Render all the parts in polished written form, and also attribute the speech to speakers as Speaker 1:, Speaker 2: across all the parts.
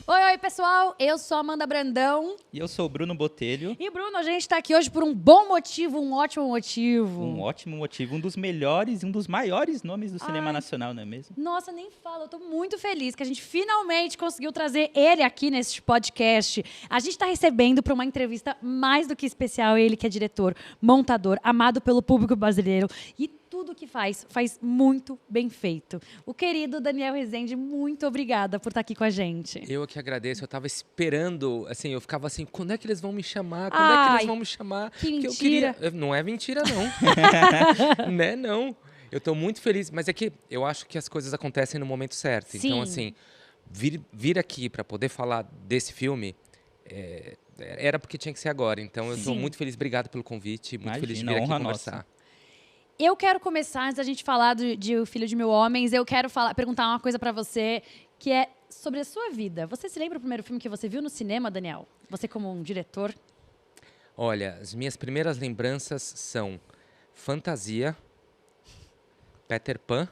Speaker 1: Oi, pessoal, eu sou a Amanda Brandão.
Speaker 2: E eu sou o Bruno Botelho.
Speaker 1: E, Bruno, a gente está aqui hoje por um bom motivo, um ótimo motivo.
Speaker 2: Um ótimo motivo, um dos melhores e um dos maiores nomes do cinema nacional, não é mesmo?
Speaker 1: Nossa, nem fala, eu tô muito feliz que a gente finalmente conseguiu trazer ele aqui nesse podcast. A gente está recebendo para uma entrevista mais do que especial ele que é diretor, montador, amado pelo público brasileiro e tudo que faz muito bem feito. O querido Daniel Rezende, muito obrigada por estar aqui com a gente.
Speaker 3: Eu que agradeço, eu tava esperando, assim, eu ficava assim, quando é que eles vão me chamar? Quando é que eles vão me chamar?
Speaker 1: Que
Speaker 3: eu
Speaker 1: mentira.
Speaker 3: queria... Não é mentira, não. Né, não. Eu tô muito feliz, mas é que eu acho que as coisas acontecem no momento certo.
Speaker 1: Sim.
Speaker 3: Então, assim, vir aqui para poder falar desse filme... era porque tinha que ser agora. Então, eu tô muito feliz, obrigado pelo convite, muito feliz de vir aqui conversar.
Speaker 2: Nossa.
Speaker 1: Eu quero começar, antes da gente falar de O Filho de Mil Homens, eu quero perguntar uma coisa pra você, que é sobre a sua vida. Você se lembra do primeiro filme que você viu no cinema, Daniel? Você como um diretor?
Speaker 3: Olha, as minhas primeiras lembranças são Fantasia, Peter Pan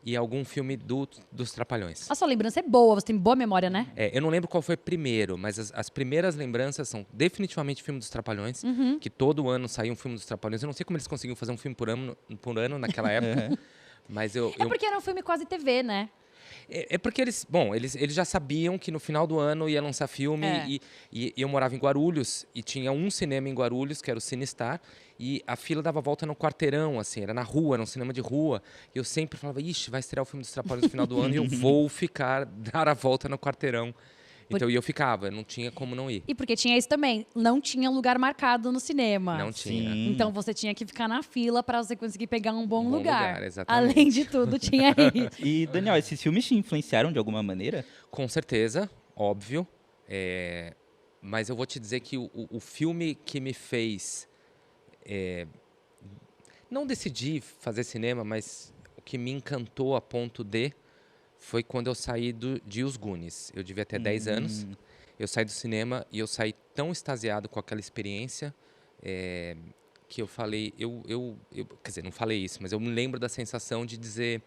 Speaker 3: e algum filme dos Trapalhões.
Speaker 1: A sua lembrança é boa, você tem boa memória, né?
Speaker 3: Eu não lembro qual foi primeiro, mas as primeiras lembranças são definitivamente o filme dos Trapalhões, que todo ano saía um filme dos Trapalhões. Eu não sei como eles conseguiam fazer um filme por ano naquela época, mas
Speaker 1: É porque era um filme quase TV, né?
Speaker 3: É porque eles já sabiam que no final do ano ia lançar filme e eu morava em Guarulhos e tinha um cinema em Guarulhos, que era o Cinestar, e a fila dava volta no quarteirão, assim, era na rua, era um cinema de rua. E eu sempre falava, ixi, vai estrear o filme dos Trapalhões no final do ano e eu vou dar a volta no quarteirão. Então, eu ficava, não tinha como não ir.
Speaker 1: E porque tinha isso também, não tinha lugar marcado no cinema.
Speaker 3: Não tinha.
Speaker 2: Sim.
Speaker 1: Então você tinha que ficar na fila para você conseguir pegar um bom lugar.
Speaker 3: Exatamente.
Speaker 1: Além de tudo, tinha isso.
Speaker 2: E, Daniel, esses filmes te influenciaram de alguma maneira?
Speaker 3: Com certeza, óbvio. Mas eu vou te dizer que o filme que me fez... não decidir fazer cinema, mas o que me encantou a ponto de... foi quando eu saí de Os Goonies. Eu devia ter 10 anos. Eu saí do cinema e eu saí tão extasiado com aquela experiência que eu falei... quer dizer, não falei isso, mas eu me lembro da sensação de dizer...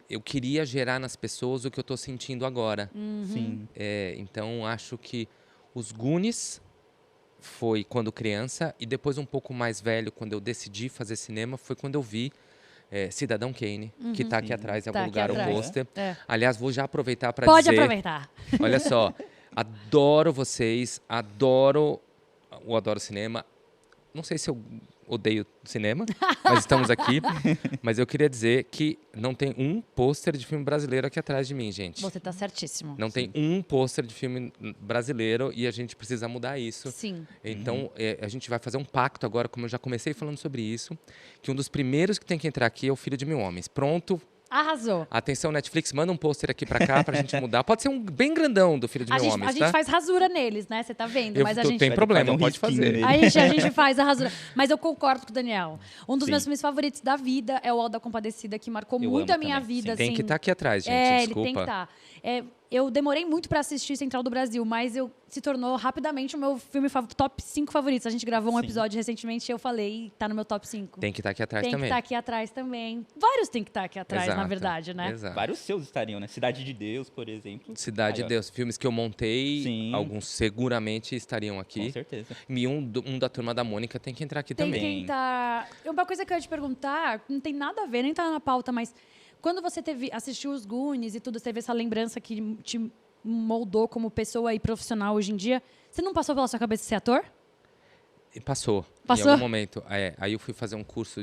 Speaker 3: Eu queria gerar nas pessoas o que eu estou sentindo agora.
Speaker 2: Sim.
Speaker 3: Então, acho que Os Goonies foi quando criança e depois um pouco mais velho, quando eu decidi fazer cinema, foi quando eu vi Cidadão Kane, que está aqui atrás, em algum lugar, o pôster. Aliás, vou já aproveitar para dizer...
Speaker 1: Pode aproveitar.
Speaker 3: Olha só, adoro vocês, adoro cinema. Não sei se eu odeio cinema, mas estamos aqui. Mas eu queria dizer que não tem um pôster de filme brasileiro aqui atrás de mim, gente.
Speaker 1: Você está certíssimo.
Speaker 3: Não tem um pôster de filme brasileiro e a gente precisa mudar isso.
Speaker 1: Sim.
Speaker 3: Então, a gente vai fazer um pacto agora, como eu já comecei falando sobre isso, que um dos primeiros que tem que entrar aqui é O Filho de Mil Homens. Pronto.
Speaker 1: Arrasou.
Speaker 3: Atenção, Netflix, manda um pôster aqui pra cá pra gente mudar. Pode ser um bem grandão do Filho de Mil Homens, tá?
Speaker 1: A gente faz rasura neles, né? Você tá vendo? Mas a gente...
Speaker 3: Tem problema,
Speaker 2: um
Speaker 3: pode fazer.
Speaker 2: nele.
Speaker 1: A gente faz a rasura. Mas eu concordo com o Daniel. Um dos
Speaker 2: Sim.
Speaker 1: meus filmes favoritos da vida é o Auto da Compadecida, que marcou
Speaker 2: Eu
Speaker 1: muito
Speaker 2: amo
Speaker 1: a minha
Speaker 2: também,
Speaker 1: vida.
Speaker 2: sim.
Speaker 1: Assim.
Speaker 3: Tem que estar aqui atrás, gente,
Speaker 1: Ele
Speaker 3: desculpa.
Speaker 1: tem que estar. Eu demorei muito pra assistir Central do Brasil, mas se tornou rapidamente o meu filme top 5 favoritos. A gente gravou um episódio recentemente e eu falei, tá no meu top 5.
Speaker 3: Tem que estar aqui atrás
Speaker 1: Tem que
Speaker 3: também.
Speaker 1: estar aqui atrás também. Vários tem que estar aqui atrás, na
Speaker 3: Exato,
Speaker 1: verdade, né?
Speaker 3: Exato.
Speaker 2: Vários seus estariam, né? Cidade de Deus, por exemplo.
Speaker 3: Cidade de Deus, filmes que eu montei,
Speaker 2: Sim.
Speaker 3: alguns seguramente estariam aqui.
Speaker 2: Com certeza.
Speaker 3: E um da Turma da Mônica tem que entrar aqui
Speaker 1: Tem
Speaker 3: também.
Speaker 1: que entrar... Uma coisa que eu ia te perguntar, não tem nada a ver, nem tá na pauta, mas quando você assistiu os Goonies e tudo, você teve essa lembrança que te moldou como pessoa e profissional hoje em dia, você não passou pela sua cabeça ser ator?
Speaker 3: E passou,
Speaker 1: Passou?
Speaker 3: em algum momento. Aí eu fui fazer um curso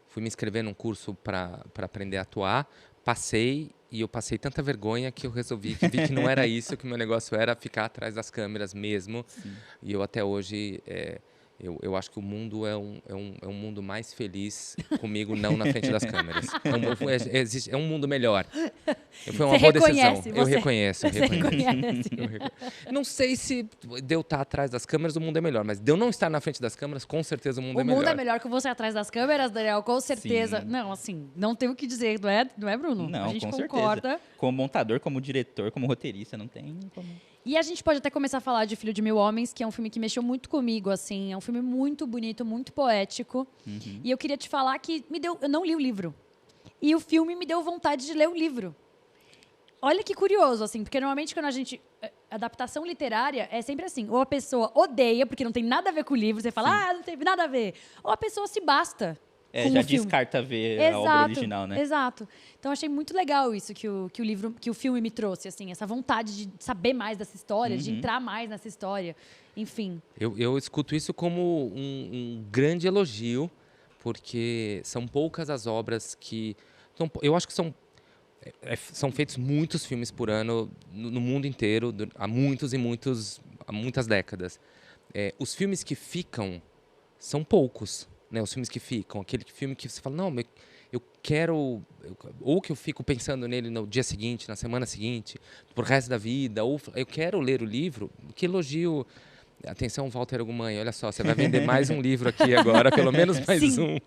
Speaker 3: fui me inscrever num curso para aprender a atuar, passei e eu passei tanta vergonha que eu vi que não era isso, que o meu negócio era ficar atrás das câmeras mesmo. Sim. E eu até hoje... Eu acho que o mundo é um mundo mais feliz comigo, não na frente das câmeras. É um mundo melhor. Foi uma boa decisão. Eu reconheço. Não sei se de eu estar atrás das câmeras o mundo é melhor, mas de eu não estar na frente das câmeras, com certeza o mundo é melhor.
Speaker 1: O mundo é melhor que você atrás das câmeras, Daniel, com certeza.
Speaker 2: Sim.
Speaker 1: Não, assim, não tem o que dizer, não é, Bruno?
Speaker 2: Não,
Speaker 1: a gente
Speaker 2: com
Speaker 1: concorda.
Speaker 2: certeza. Como montador, como diretor, como roteirista, não tem como...
Speaker 1: E a gente pode até começar a falar de Filho de Mil Homens, que é um filme que mexeu muito comigo, assim. É um filme muito bonito, muito poético. E eu queria te falar que eu não li o livro. E o filme me deu vontade de ler o livro. olha que curioso, assim, porque normalmente quando a gente... Adaptação literária é sempre assim. Ou a pessoa odeia, porque não tem nada a ver com o livro, você fala, não teve nada a ver. Ou a pessoa se basta. Com
Speaker 2: Já
Speaker 1: o filme.
Speaker 2: descarta ver a obra original, né?
Speaker 1: Exato. Então achei muito legal isso que o filme me trouxe, assim, essa vontade de saber mais dessa história, de entrar mais nessa história. Enfim.
Speaker 3: Eu escuto isso como um grande elogio, porque são poucas as obras que... eu acho que são feitos muitos filmes por ano no mundo inteiro, há muitas décadas. Os filmes que ficam são poucos, né? Os filmes que ficam, aquele filme que você fala, não, eu quero... ou que eu fico pensando nele no dia seguinte, na semana seguinte, pro resto da vida, ou eu quero ler o livro. Que elogio... Atenção, Walter Ugumãe, olha só, você vai vender mais um livro aqui agora, pelo menos mais
Speaker 1: Sim,
Speaker 3: um.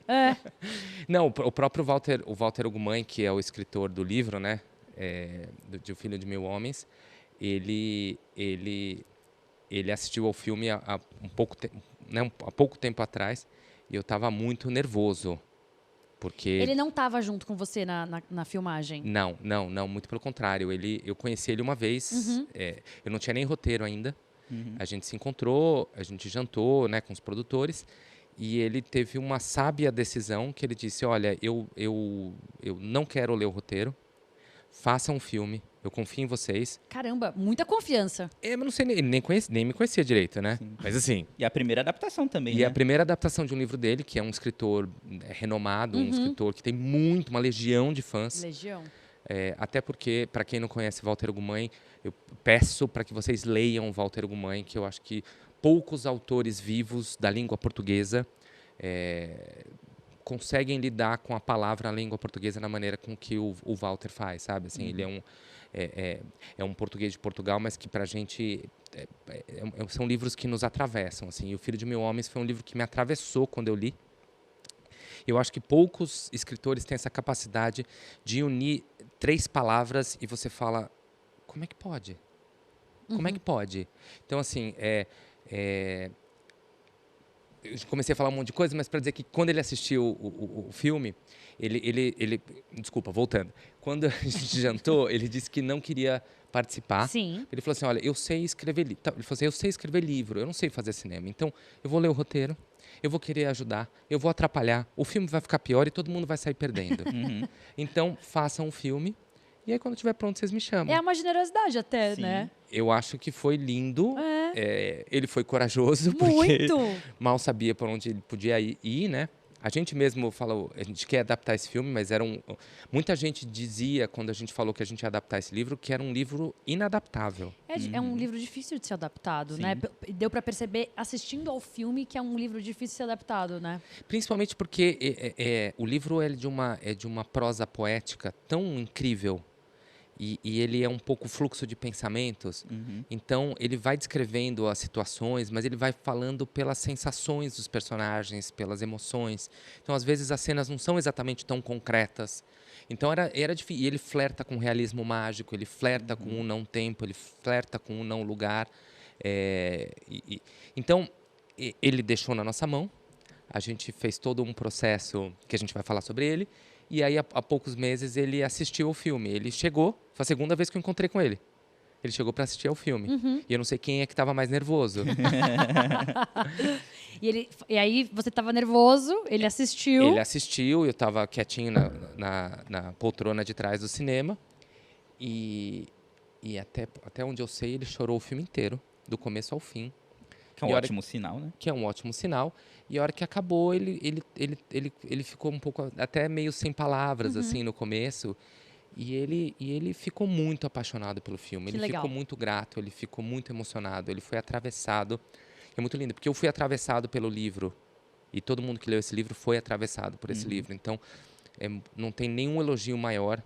Speaker 3: Não, o próprio Walter Ugumãe, que é o escritor do livro, né, de O Filho de Mil Homens, ele assistiu ao filme há pouco tempo atrás, e eu estava muito nervoso, porque...
Speaker 1: Ele não estava junto com você na filmagem?
Speaker 3: Não, muito pelo contrário. Eu conheci ele uma vez, eu não tinha nem roteiro ainda. A gente se encontrou, a gente jantou, né, com os produtores, e ele teve uma sábia decisão que ele disse, olha, eu não quero ler o roteiro, façam um filme, eu confio em vocês.
Speaker 1: Caramba, muita confiança.
Speaker 3: Mas não sei, ele nem me conhecia direito, né? Sim. Mas assim...
Speaker 2: E a primeira adaptação também,
Speaker 3: E
Speaker 2: né?
Speaker 3: a primeira adaptação de um livro dele, que é um escritor renomado, um escritor que tem uma legião de fãs.
Speaker 1: Legião.
Speaker 3: Até porque, para quem não conhece Walter Ugumãe, eu peço para que vocês leiam Walter Ugumãe, que eu acho que poucos autores vivos da língua portuguesa conseguem lidar com a palavra, a língua portuguesa, na maneira com que o Walter faz, sabe? Assim, ele é um português de Portugal, mas que para a gente são livros que nos atravessam. Assim. E O Filho de Mil Homens foi um livro que me atravessou quando eu li. Eu acho que poucos escritores têm essa capacidade de unir 3 palavras e você fala, como é que pode? Como é que pode? Então, assim, eu comecei a falar um monte de coisa, mas para dizer que quando ele assistiu o filme, desculpa, voltando. Quando a gente jantou, ele disse que não queria participar.
Speaker 1: Sim.
Speaker 3: Ele falou assim, olha, eu sei escrever livro. Ele falou assim, eu sei escrever livro, eu não sei fazer cinema. Então, eu vou ler o roteiro, eu vou querer ajudar, eu vou atrapalhar, o filme vai ficar pior e todo mundo vai sair perdendo. Então, façam um filme e aí quando estiver pronto vocês me chamam.
Speaker 1: É uma generosidade até,
Speaker 2: Sim.
Speaker 1: né?
Speaker 3: Eu acho que foi lindo. Ele foi corajoso, porque
Speaker 1: Muito!
Speaker 3: mal sabia por onde ele podia ir, né? A gente mesmo falou, a gente quer adaptar esse filme, mas muita gente dizia, quando a gente falou que a gente ia adaptar esse livro, que era um livro inadaptável.
Speaker 1: É um livro difícil de ser adaptado,
Speaker 2: Sim.
Speaker 1: né? Deu pra perceber, assistindo ao filme, que é um livro difícil de ser adaptado, né?
Speaker 3: Principalmente porque o livro é de uma prosa poética tão incrível. E ele é um pouco fluxo de pensamentos. Então, ele vai descrevendo as situações, mas ele vai falando pelas sensações dos personagens, pelas emoções. Então, às vezes, as cenas não são exatamente tão concretas. Então, era difícil. E ele flerta com o realismo mágico, ele flerta com o não tempo, ele flerta com o não lugar. Então, ele deixou na nossa mão. A gente fez todo um processo que a gente vai falar sobre ele. E aí, há poucos meses, ele assistiu ao filme. Ele chegou, foi a segunda vez que eu encontrei com ele. Ele chegou para assistir ao filme. E eu não sei quem é que estava mais nervoso.
Speaker 1: E aí, você estava nervoso, ele assistiu.
Speaker 3: Ele assistiu, eu estava quietinho na poltrona de trás do cinema. E até onde eu sei, ele chorou o filme inteiro, do começo ao fim.
Speaker 2: Que é um ótimo sinal, né?
Speaker 3: Que é um ótimo sinal. E a hora que acabou, ele ficou um pouco, até meio sem palavras, assim, no começo. E ele ficou muito apaixonado pelo filme. Ele ficou muito grato, ele ficou muito emocionado. Ele foi atravessado. É muito lindo, porque eu fui atravessado pelo livro. E todo mundo que leu esse livro foi atravessado por esse livro. Então, não tem nenhum elogio maior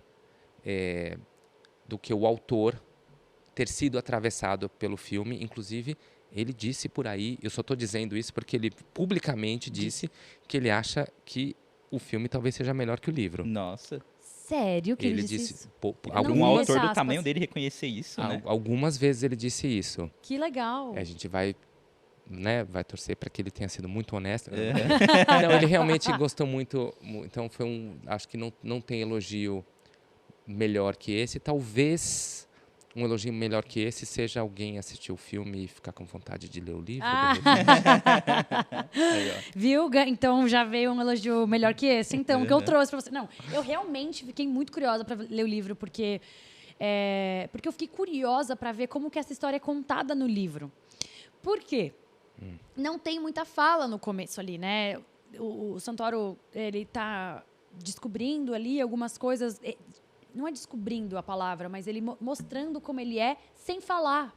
Speaker 3: do que o autor ter sido atravessado pelo filme. Inclusive, ele disse por aí, eu só estou dizendo isso porque ele publicamente disse que ele acha que o filme talvez seja melhor que o livro.
Speaker 2: Nossa.
Speaker 1: Sério que ele disse isso?
Speaker 2: Um autor do tamanho dele reconhecer isso, né?
Speaker 3: Algumas vezes ele disse isso.
Speaker 1: Que legal.
Speaker 3: A gente vai torcer para que ele tenha sido muito honesto. Não, ele realmente gostou muito. Então, acho que não tem elogio melhor que esse. Talvez um elogio melhor que esse seja alguém assistir o filme e ficar com vontade de ler o livro.
Speaker 2: Aí, ó.
Speaker 1: Viu? Então já veio um elogio melhor que esse. Então, o que eu trouxe pra você. Não, eu realmente fiquei muito curiosa para ler o livro, porque eu fiquei curiosa para ver como que essa história é contada no livro. Por quê? Não tem muita fala no começo ali, né? O Santoro, ele tá descobrindo ali algumas coisas. Não é descobrindo a palavra, mas ele mostrando como ele é sem falar.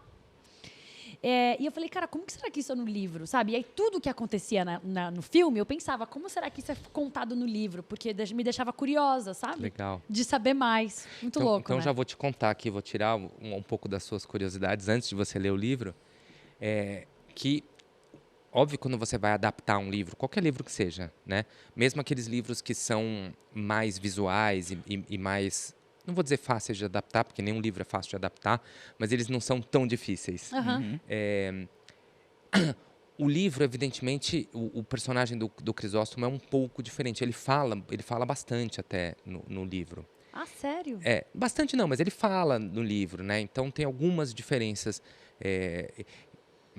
Speaker 1: E eu falei, cara, como que será que isso é no livro, sabe? E aí tudo que acontecia no filme, eu pensava, como será que isso é contado no livro? Porque me deixava curiosa, sabe?
Speaker 3: Legal.
Speaker 1: De saber mais. Muito louco,
Speaker 3: Então
Speaker 1: né?
Speaker 3: já vou te contar aqui, vou tirar um pouco das suas curiosidades antes de você ler o livro. Que, óbvio, quando você vai adaptar um livro, qualquer livro que seja, né? Mesmo aqueles livros que são mais visuais e mais... Não vou dizer fáceis de adaptar, porque nenhum livro é fácil de adaptar, mas eles não são tão difíceis.
Speaker 1: Uhum.
Speaker 3: O livro, evidentemente, o personagem do Crisóstomo é um pouco diferente. Ele fala bastante até no livro.
Speaker 1: Ah, sério?
Speaker 3: Bastante não, mas ele fala no livro, né? Então tem algumas diferenças.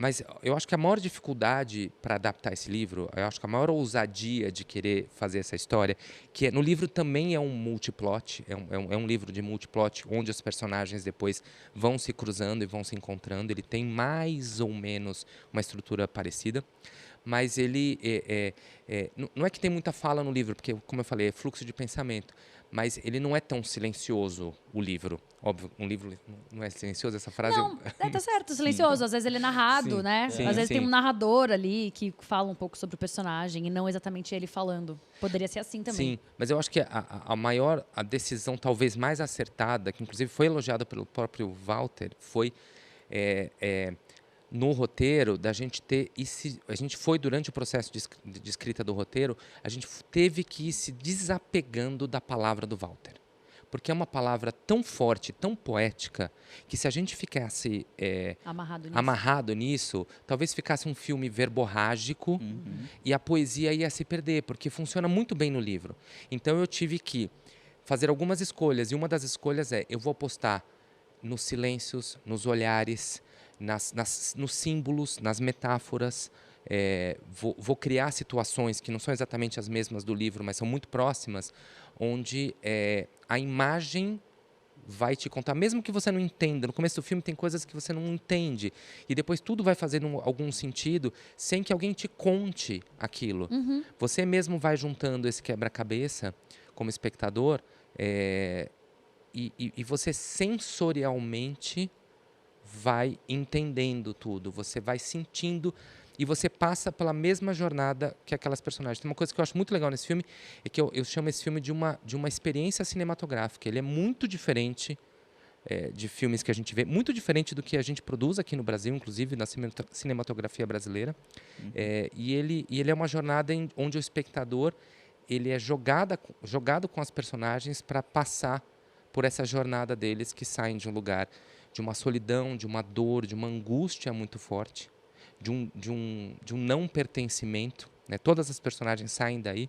Speaker 3: Mas eu acho que a maior dificuldade para adaptar esse livro, eu acho que a maior ousadia de querer fazer essa história, que no livro também é um multiplot, é um livro de multiplot, onde os personagens depois vão se cruzando e vão se encontrando. Ele tem mais ou menos uma estrutura parecida, mas ele não é que tem muita fala no livro, porque, como eu falei, é fluxo de pensamento, mas ele não é tão silencioso, o livro. Óbvio, um livro não é silencioso, essa frase...
Speaker 1: Não, tá certo, silencioso. Às vezes ele é narrado,
Speaker 3: Sim,
Speaker 1: né?
Speaker 3: sim,
Speaker 1: Às vezes
Speaker 3: sim.
Speaker 1: tem um narrador ali que fala um pouco sobre o personagem e não exatamente ele falando. Poderia ser assim também.
Speaker 3: Sim, mas eu acho que a decisão talvez mais acertada, que inclusive foi elogiada pelo próprio Walter, foi no roteiro da gente ter... A gente foi, durante o processo de escrita do roteiro, a gente teve que ir se desapegando da palavra do Walter. Porque é uma palavra tão forte, tão poética, que se a gente ficasse amarrado nisso, talvez ficasse um filme verborrágico e a poesia ia se perder, porque funciona muito bem no livro. Então eu tive que fazer algumas escolhas, e uma das escolhas eu vou apostar nos silêncios, nos olhares, nos símbolos, nas metáforas. Vou criar situações que não são exatamente as mesmas do livro, mas são muito próximas, onde a imagem vai te contar, mesmo que você não entenda. No começo do filme tem coisas que você não entende, e depois tudo vai fazendo algum sentido sem que alguém te conte aquilo. Você mesmo vai juntando esse quebra-cabeça como espectador, e você sensorialmente vai entendendo tudo, você vai sentindo e você passa pela mesma jornada que aquelas personagens. Tem uma coisa que eu acho muito legal nesse filme, é que eu chamo esse filme de uma experiência cinematográfica. Ele é muito diferente de filmes que a gente vê, muito diferente do que a gente produz aqui no Brasil, inclusive na cinematografia brasileira. E ele é uma jornada onde o espectador ele é jogado com as personagens para passar por essa jornada deles, que saem de um lugar de uma solidão, de uma dor, de uma angústia muito forte, de um não pertencimento, né? Todas as personagens saem daí,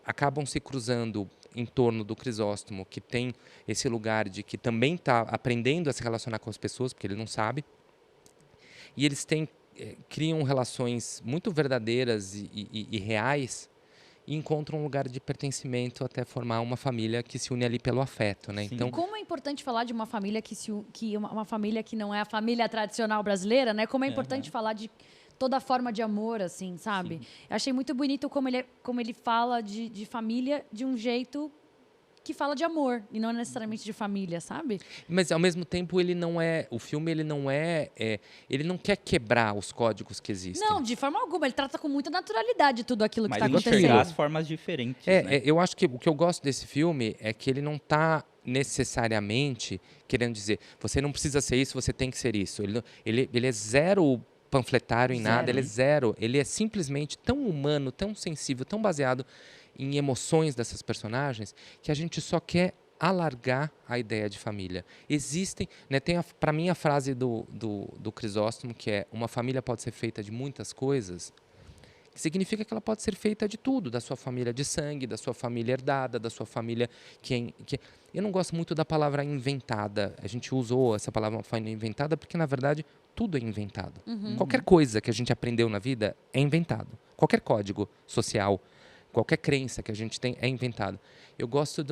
Speaker 3: acabam se cruzando em torno do Crisóstomo, que tem esse lugar de que também está aprendendo a se relacionar com as pessoas, porque ele não sabe, e eles criam relações muito verdadeiras e reais, e encontram um lugar de pertencimento até formar uma família que se une ali pelo afeto, né?
Speaker 2: Sim.
Speaker 1: Então, como é importante falar de uma família uma família que não é a família tradicional brasileira, né? Como é importante falar de toda forma de amor, assim, sabe? Eu achei muito bonito como ele fala de família de um jeito que fala de amor e não necessariamente de família, sabe?
Speaker 3: Mas ao mesmo tempo o filme ele não quer quebrar os códigos que existem.
Speaker 1: Não, de forma alguma. Ele trata com muita naturalidade tudo aquilo que
Speaker 2: Mas
Speaker 1: está acontecendo.
Speaker 2: enxergar as formas diferentes, né?
Speaker 3: Eu acho que o que eu gosto desse filme é que ele não está necessariamente querendo dizer, você não precisa ser isso, você tem que ser isso. Ele é zero panfletário em nada, ele é zero. Ele é simplesmente tão humano, tão sensível, tão baseado em emoções dessas personagens, que a gente só quer alargar a ideia de família. Existem, né, tem para mim a frase do Crisóstomo, que é: uma família pode ser feita de muitas coisas, que significa que ela pode ser feita de tudo, da sua família de sangue, da sua família herdada, da sua família que... Eu não gosto muito da palavra inventada. A gente usou essa palavra inventada porque, na verdade, tudo é inventado. Qualquer coisa que a gente aprendeu na vida é inventado. Qualquer código social, qualquer crença que a gente tem é inventado. Eu gosto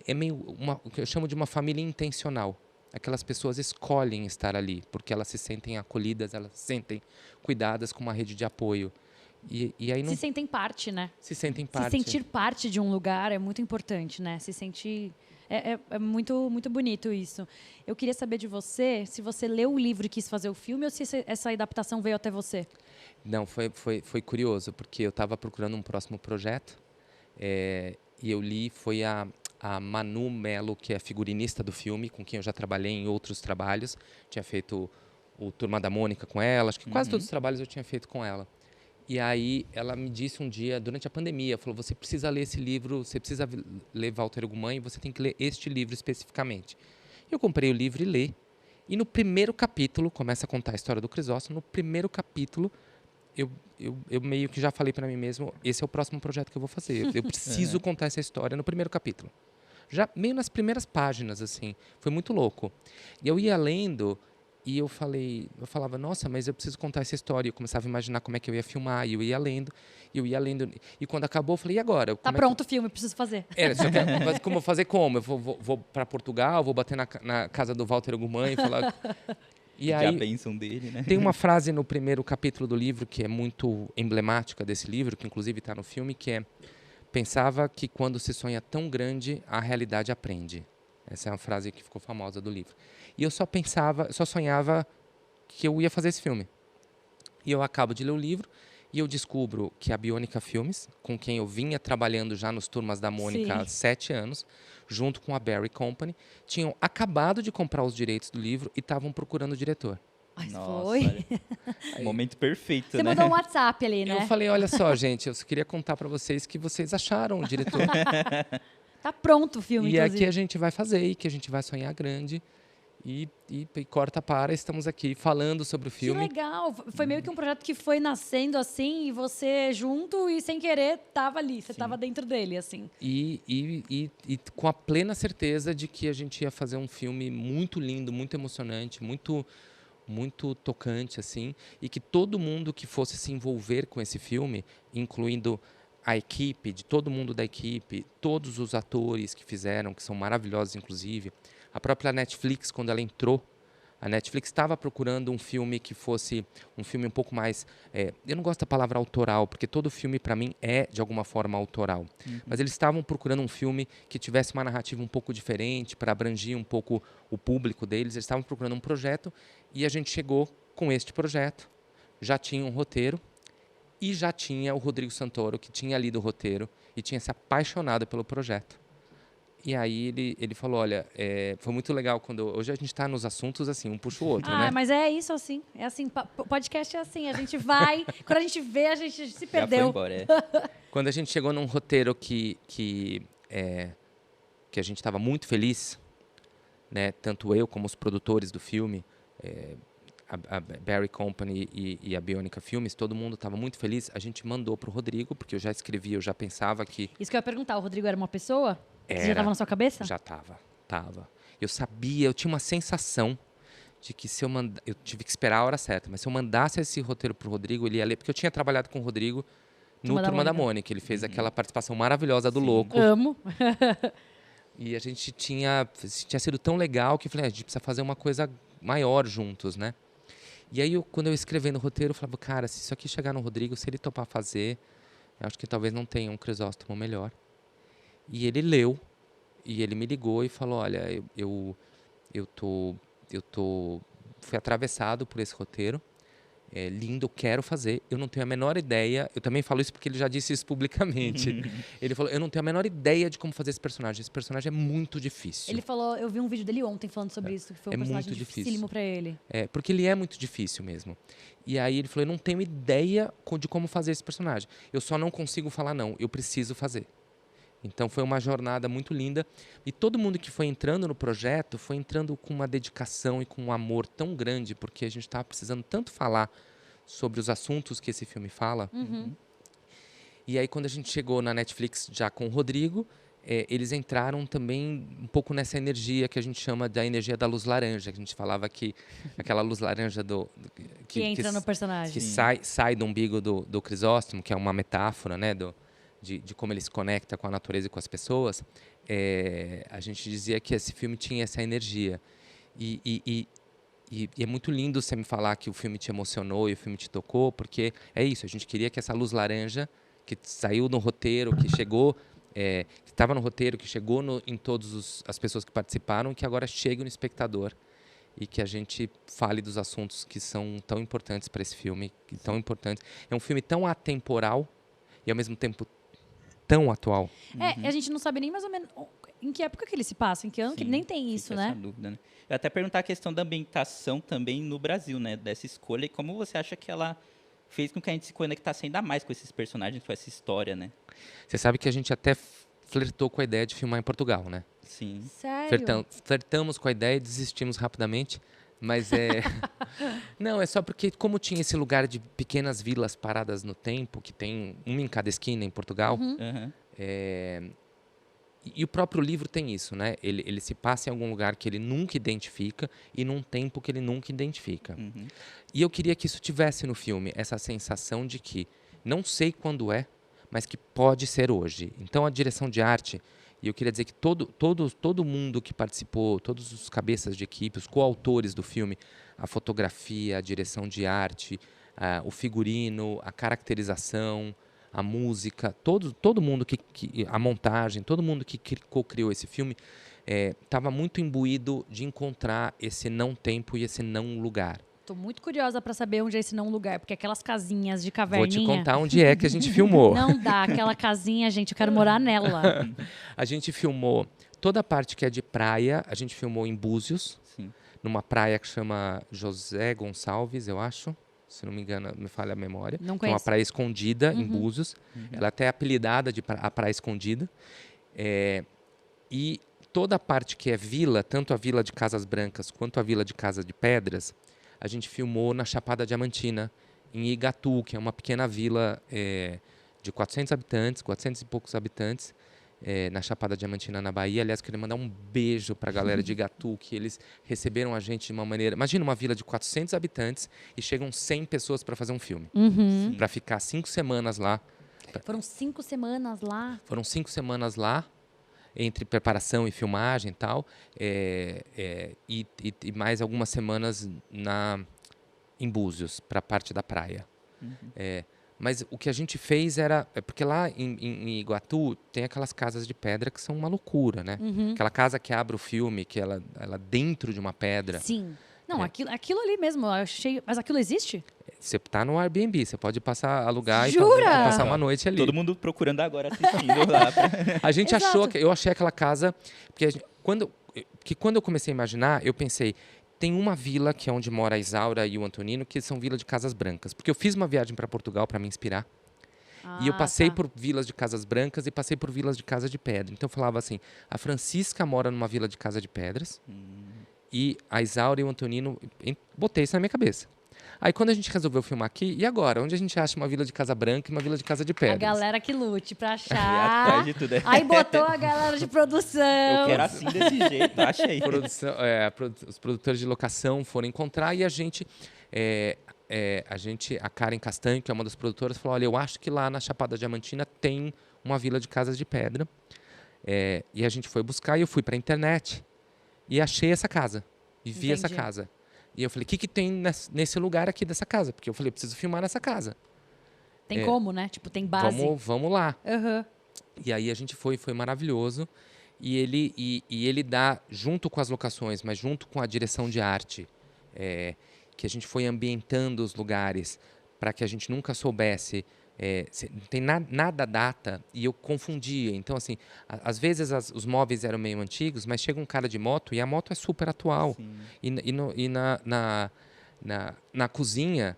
Speaker 3: é meio o que eu chamo de uma família intencional. Aquelas pessoas escolhem estar ali, porque elas se sentem acolhidas, elas se sentem cuidadas com uma rede de apoio. E aí não
Speaker 1: Se sentem parte, né?
Speaker 3: se sentem
Speaker 1: Se
Speaker 3: parte.
Speaker 1: sentir parte de um lugar é muito importante, né? Se sentir... É muito, muito bonito isso. Eu queria saber de você, se você leu o livro e quis fazer o filme, ou se essa adaptação veio até você.
Speaker 3: Não, foi curioso, porque eu estava procurando um próximo projeto, e eu li, foi a Manu Melo, que é figurinista do filme, com quem eu já trabalhei em outros trabalhos. Tinha feito o Turma da Mônica com ela, acho que quase todos os trabalhos eu tinha feito com ela. E aí ela me disse um dia, durante a pandemia, falou, você precisa ler esse livro, você precisa ler Walter Ugumãe, você tem que ler este livro especificamente. Eu comprei o livro e li. E no primeiro capítulo, começa a contar a história do Crisóstomo, no primeiro capítulo, eu meio que já falei para mim mesmo, esse é o próximo projeto que eu vou fazer. Eu preciso contar essa história no primeiro capítulo. Já meio nas primeiras páginas, assim. Foi muito louco. E eu ia lendo e eu falava, nossa, mas eu preciso contar essa história. Eu começava a imaginar como é que eu ia filmar, e eu ia lendo. E quando acabou, eu falei, e agora?
Speaker 1: Tá pronto o filme, preciso fazer.
Speaker 3: Mas como fazer como? Eu vou para Portugal, vou bater na casa do Walter Ugumãe e falar... E
Speaker 2: Já
Speaker 3: aí,
Speaker 2: pensam dele, né?
Speaker 3: tem uma frase no primeiro capítulo do livro que é muito emblemática desse livro, que inclusive está no filme, que é: pensava que quando se sonha tão grande, a realidade aprende. Essa é uma frase que ficou famosa do livro. E eu só sonhava que eu ia fazer esse filme. E eu acabo de ler o livro e eu descubro que a Bionica Filmes, com quem eu vinha trabalhando já nos Turmas da Mônica há 7 anos, junto com a Barry Company, tinham acabado de comprar os direitos do livro e estavam procurando o diretor.
Speaker 1: Mas
Speaker 2: Nossa,
Speaker 1: foi.
Speaker 2: olha, momento perfeito,
Speaker 1: Você
Speaker 2: né?
Speaker 1: mandou um WhatsApp ali, né?
Speaker 3: Eu falei, olha só, gente, eu só queria contar para vocês que vocês acharam o diretor.
Speaker 1: Tá pronto o filme,
Speaker 3: E
Speaker 1: inclusive.
Speaker 3: aqui a gente vai fazer, e que a gente vai sonhar grande. E corta para, estamos aqui falando sobre o
Speaker 1: Que
Speaker 3: filme.
Speaker 1: legal. Foi meio que um projeto que foi nascendo assim, e você junto e sem querer tava ali. Você tava dentro dele, assim.
Speaker 3: E com a plena certeza de que a gente ia fazer um filme muito lindo, muito emocionante, muito, muito tocante, assim. E que todo mundo que fosse se envolver com esse filme, incluindo a equipe, de todo mundo da equipe, todos os atores que fizeram, que são maravilhosos, inclusive. A própria Netflix, quando ela entrou, a Netflix estava procurando um filme que fosse um filme um pouco mais... eu não gosto da palavra autoral, porque todo filme, para mim, é, de alguma forma, autoral. Mas eles estavam procurando um filme que tivesse uma narrativa um pouco diferente, para abranger um pouco o público deles. Eles estavam procurando um projeto e a gente chegou com este projeto. Já tinha um roteiro e já tinha o Rodrigo Santoro, que tinha lido o roteiro e tinha se apaixonado pelo projeto. E aí ele falou, olha, foi muito legal quando... Hoje a gente está nos assuntos assim, um puxa o outro, né?
Speaker 1: Mas é isso assim. É assim, podcast é assim. A gente vai, quando a gente vê, a gente se perdeu.
Speaker 2: Já foi embora,
Speaker 3: Quando a gente chegou num roteiro que a gente estava muito feliz, né? Tanto eu como os produtores do filme, a Barry Company e a Bionica Filmes, todo mundo estava muito feliz. A gente mandou para o Rodrigo, porque eu já escrevi, eu já pensava que...
Speaker 1: Isso que eu ia perguntar, o Rodrigo era uma pessoa? Você já
Speaker 3: Era.
Speaker 1: estava na sua cabeça?
Speaker 3: Já tava. Eu sabia, eu tinha uma sensação de que se eu eu tive que esperar a hora certa, mas se eu mandasse esse roteiro pro Rodrigo, ele ia ler, porque eu tinha trabalhado com o Rodrigo no Turma da Mônica. Ele fez aquela participação maravilhosa do Louco.
Speaker 1: Amo.
Speaker 3: E a gente tinha sido tão legal que eu falei, a gente precisa fazer uma coisa maior juntos, né? E aí, quando eu escrevendo o roteiro, eu falava, cara, se isso aqui chegar no Rodrigo, se ele topar fazer, eu acho que talvez não tenha um Crisóstomo melhor. E ele leu, e ele me ligou e falou, olha, fui atravessado por esse roteiro, é lindo, eu quero fazer, eu não tenho a menor ideia, eu também falo isso porque ele já disse isso publicamente. Ele falou, eu não tenho a menor ideia de como fazer esse personagem é muito difícil.
Speaker 1: Ele falou, eu vi um vídeo dele ontem falando sobre isso, que foi um personagem
Speaker 3: muito
Speaker 1: dificílimo pra ele.
Speaker 3: Porque ele é muito difícil mesmo. E aí ele falou, eu não tenho ideia de como fazer esse personagem, eu só não consigo falar não, eu preciso fazer. Então foi uma jornada muito linda e todo mundo que foi entrando no projeto foi entrando com uma dedicação e com um amor tão grande, porque a gente estava precisando tanto falar sobre os assuntos que esse filme fala.
Speaker 1: Uhum.
Speaker 3: E aí, quando a gente chegou na Netflix já com o Rodrigo, eles entraram também um pouco nessa energia que a gente chama da energia da luz laranja, que a gente falava que aquela luz laranja
Speaker 1: Que entra no personagem.
Speaker 3: que sai do umbigo do Crisóstomo, que é uma metáfora, né, de como ele se conecta com a natureza e com as pessoas. A gente dizia que esse filme tinha essa energia. E é muito lindo você me falar que o filme te emocionou e o filme te tocou, porque é isso, a gente queria que essa luz laranja, que saiu no roteiro, que chegou, que estava no roteiro, que chegou em todas as pessoas que participaram, que agora chegue no espectador e que a gente fale dos assuntos que são tão importantes para esse filme, que tão importantes. É um filme tão atemporal e, ao mesmo tempo, tão atual.
Speaker 1: A gente não sabe nem mais ou menos em que época que ele se passa, em que ano, que nem tem isso, né?
Speaker 2: Essa dúvida, né? Eu até perguntar a questão da ambientação também no Brasil, né? Dessa escolha e como você acha que ela fez com que a gente se conectasse ainda mais com esses personagens, com essa história, né?
Speaker 3: Você sabe que a gente até flertou com a ideia de filmar em Portugal, né?
Speaker 2: Sim.
Speaker 1: Sério?
Speaker 3: Flertamos com a ideia e desistimos rapidamente. Mas não, é só porque como tinha esse lugar de pequenas vilas paradas no tempo, que tem uma em cada esquina em Portugal,
Speaker 2: Uhum.
Speaker 3: e o próprio livro tem isso, né? Ele se passa em algum lugar que ele nunca identifica e num tempo que ele nunca identifica.
Speaker 2: Uhum.
Speaker 3: E eu queria que isso tivesse no filme, essa sensação de que não sei quando é, mas que pode ser hoje. Então a direção de arte, e eu queria dizer que todo mundo que participou, todos os cabeças de equipe, os coautores do filme, a fotografia, a direção de arte, o figurino, a caracterização, a música, todo mundo a montagem, todo mundo que co-criou esse filme estava muito imbuído de encontrar esse não tempo e esse não lugar.
Speaker 1: Tô muito curiosa pra saber onde é esse não lugar, porque aquelas casinhas de
Speaker 3: Vou
Speaker 1: caverninha...
Speaker 3: te contar onde é que a gente filmou.
Speaker 1: Não dá, aquela casinha, gente, eu quero morar nela.
Speaker 3: A gente filmou toda a parte que é de praia, a gente filmou em Búzios,
Speaker 2: Sim.
Speaker 3: numa praia que chama José Gonçalves, eu acho. Se não me engano, me falha a memória.
Speaker 1: Não
Speaker 3: Que é uma
Speaker 1: conheço.
Speaker 3: praia escondida em Búzios. Ela até é apelidada de a Praia Escondida. E toda a parte que é vila, tanto a Vila de Casas Brancas quanto a Vila de Casa de Pedras, a gente filmou na Chapada Diamantina, em Igatu, que é uma pequena vila de 400 habitantes, 400 e poucos habitantes, na Chapada Diamantina, na Bahia. Aliás, queria mandar um beijo para a galera de Igatu, que eles receberam a gente de uma maneira... Imagina uma vila de 400 habitantes e chegam 100 pessoas para fazer um filme. Para ficar 5 semanas lá.
Speaker 1: Foram 5 semanas lá.
Speaker 3: Foram 5 semanas lá, entre preparação e filmagem e tal, e mais algumas semanas em Búzios, para a parte da praia. Mas o que a gente fez era... Porque lá em Iguatu tem aquelas casas de pedra que são uma loucura, né? Aquela casa que abre o filme, que ela dentro de uma pedra.
Speaker 1: Sim. Não, aquilo ali mesmo, eu achei... Mas aquilo existe?
Speaker 3: Você tá no Airbnb, você pode alugar
Speaker 1: Jura?
Speaker 3: e passar uma noite ali.
Speaker 2: Todo mundo procurando agora, assistindo lá.
Speaker 3: A gente
Speaker 1: Exato.
Speaker 3: achou, eu achei aquela casa, porque quando eu comecei a imaginar, eu pensei, tem uma vila que é onde mora a Isaura e o Antonino, que são vilas de casas brancas. Porque eu fiz uma viagem para Portugal para me inspirar. E eu passei por vilas de casas brancas e passei por vilas de casa de pedra. Então eu falava assim, a Francisca mora numa vila de casa de pedras e a Isaura e o Antonino, botei isso na minha cabeça. Aí quando a gente resolveu filmar aqui, e agora? Onde a gente acha uma vila de casa branca e uma vila de casa de pedras?
Speaker 1: A galera que lute pra
Speaker 2: E
Speaker 1: achar.
Speaker 2: atrás de tudo.
Speaker 1: Aí botou a galera de produção.
Speaker 2: Eu quero assim, desse jeito, acha aí.
Speaker 3: Os produtores de locação foram encontrar e a Karen Castanho, que é uma das produtoras, falou, olha, eu acho que lá na Chapada Diamantina tem uma vila de casas de pedra. E a gente foi buscar e eu fui para a internet e achei essa casa. E vi essa
Speaker 1: Entendi.
Speaker 3: casa. E eu falei, o que tem nesse lugar aqui dessa casa? Porque eu falei, eu preciso filmar nessa casa.
Speaker 1: Tem como, né? Tipo, tem base.
Speaker 3: Vamos lá.
Speaker 1: Aham.
Speaker 3: E aí a gente foi maravilhoso. E ele dá, junto com as locações, mas junto com a direção de arte, que a gente foi ambientando os lugares para que a gente nunca soubesse, não tem nada data, e eu confundia. Então, assim, às vezes os móveis eram meio antigos, mas chega um cara de moto e a moto é super atual.
Speaker 2: Sim.
Speaker 3: E na cozinha,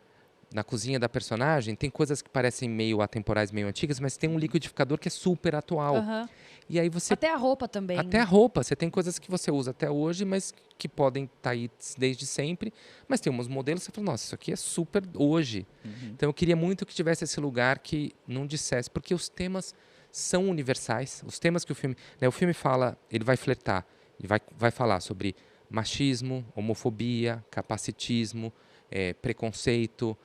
Speaker 3: na cozinha da personagem, tem coisas que parecem meio atemporais, meio antigas, mas tem um liquidificador que é super atual.
Speaker 1: Aham.
Speaker 3: E aí você...
Speaker 1: Até a roupa também.
Speaker 3: Até a roupa. Você tem coisas que você usa até hoje, mas que podem estar aí desde sempre. Mas tem uns modelos que você fala, nossa, isso aqui é super hoje. Então eu queria muito que tivesse esse lugar que não dissesse, porque os temas são universais. Os temas que o filme... Né, o filme fala, ele vai flertar, ele vai falar sobre machismo, homofobia, capacitismo, preconceito,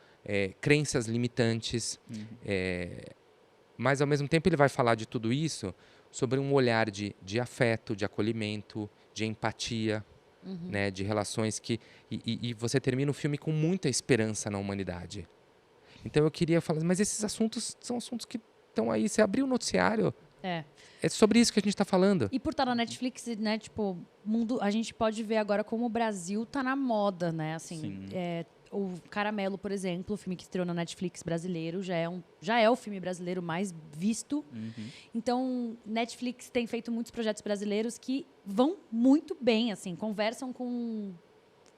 Speaker 3: crenças limitantes. Mas, ao mesmo tempo, ele vai falar de tudo isso sobre um olhar de afeto, de acolhimento, de empatia, né, de relações que... E você termina o filme com muita esperança na humanidade. Então, eu queria falar, mas esses assuntos são assuntos que estão aí. Você abriu o noticiário,
Speaker 1: É.
Speaker 3: é sobre isso que a gente está falando.
Speaker 1: E por estar na Netflix, né, tipo, a gente pode ver agora como o Brasil tá na moda, né? Assim,
Speaker 2: Sim.
Speaker 1: o Caramelo, por exemplo, o filme que estreou na Netflix brasileiro, já é o filme brasileiro mais visto. Então, Netflix tem feito muitos projetos brasileiros que vão muito bem, assim, conversam com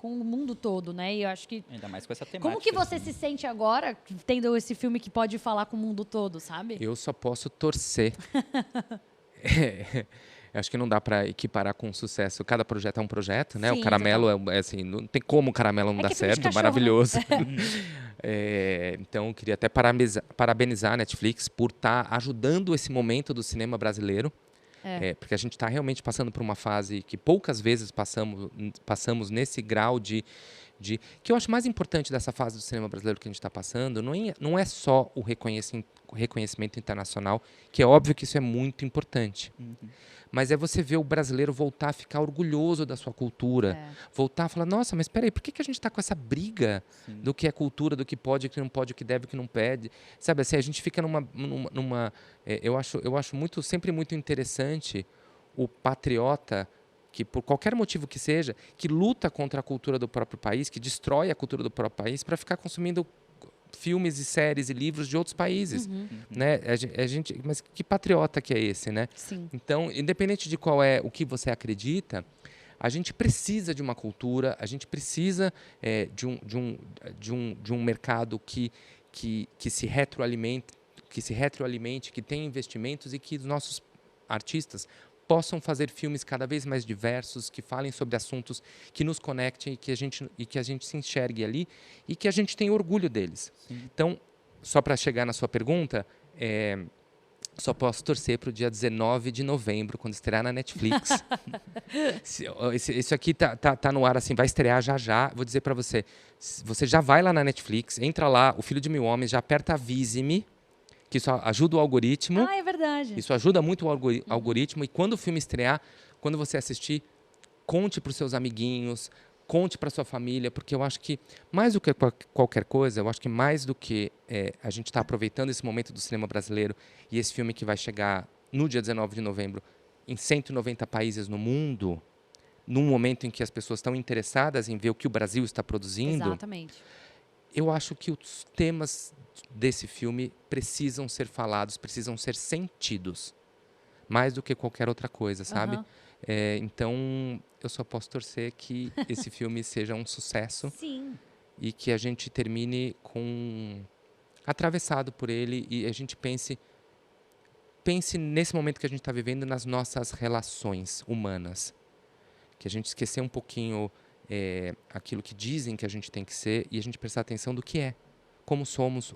Speaker 1: o mundo todo, né? E eu acho que...
Speaker 2: Ainda mais com essa temática.
Speaker 1: Como que você
Speaker 2: assim.
Speaker 1: se sente agora, tendo esse filme que pode falar com o mundo todo, sabe?
Speaker 3: Eu só posso torcer. Eu acho que não dá para equiparar com sucesso. Cada projeto é um projeto, né?
Speaker 1: Sim,
Speaker 3: O Caramelo é assim, não tem como o Caramelo não
Speaker 1: É
Speaker 3: dar
Speaker 1: que é filme de
Speaker 3: certo,
Speaker 1: cachorro,
Speaker 3: maravilhoso. Então, eu queria até parabenizar a Netflix por estar ajudando esse momento do cinema brasileiro. Porque a gente está realmente passando por uma fase que poucas vezes passamos nesse grau de... Que eu acho mais importante dessa fase do cinema brasileiro que a gente está passando, não é só o reconhecimento internacional, que é óbvio que isso é muito importante. Mas é você ver o brasileiro voltar a ficar orgulhoso da sua cultura. Voltar a falar, nossa, mas espera aí, por que a gente está com essa briga do que é cultura, do que pode, o que não pode, o que deve, o que não pede? Sabe, assim, a gente fica eu acho sempre muito interessante o patriota que, por qualquer motivo que seja, que luta contra a cultura do próprio país, que destrói a cultura do próprio país para ficar consumindo filmes e séries e livros de outros países, né? Mas que patriota que é esse, né?
Speaker 1: Sim.
Speaker 3: Então, independente de qual é o que você acredita, a gente precisa de uma cultura, a gente precisa de um mercado que se retroalimente, que tenha investimentos e que os nossos artistas possam fazer filmes cada vez mais diversos, que falem sobre assuntos que nos conectem e que a gente se enxergue ali e que a gente tenha orgulho deles. Então, só para chegar na sua pergunta, só posso torcer para o dia 19 de novembro, quando estrear na Netflix. Isso aqui tá no ar, assim, vai estrear já já. Vou dizer para você, você já vai lá na Netflix, entra lá, O Filho de Mil Homens, já aperta Avise-me, que isso ajuda o algoritmo.
Speaker 1: Ah, é verdade.
Speaker 3: Isso ajuda muito o algoritmo. E quando o filme estrear, quando você assistir, conte para os seus amiguinhos, conte para sua família, porque eu acho que, mais do que qualquer coisa, eu acho que mais do que a gente está aproveitando esse momento do cinema brasileiro e esse filme que vai chegar no dia 19 de novembro em 190 países no mundo, num momento em que as pessoas estão interessadas em ver o que o Brasil está produzindo,
Speaker 1: Exatamente.
Speaker 3: eu acho que os temas desse filme precisam ser falados, precisam ser sentidos, mais do que qualquer outra coisa, sabe? Então, eu só posso torcer que esse filme seja um sucesso.
Speaker 1: Sim.
Speaker 3: E que a gente termine atravessado por ele e a gente pense nesse momento que a gente está vivendo nas nossas relações humanas. Que a gente esquecer um pouquinho aquilo que dizem que a gente tem que ser e a gente prestar atenção do que é, como somos,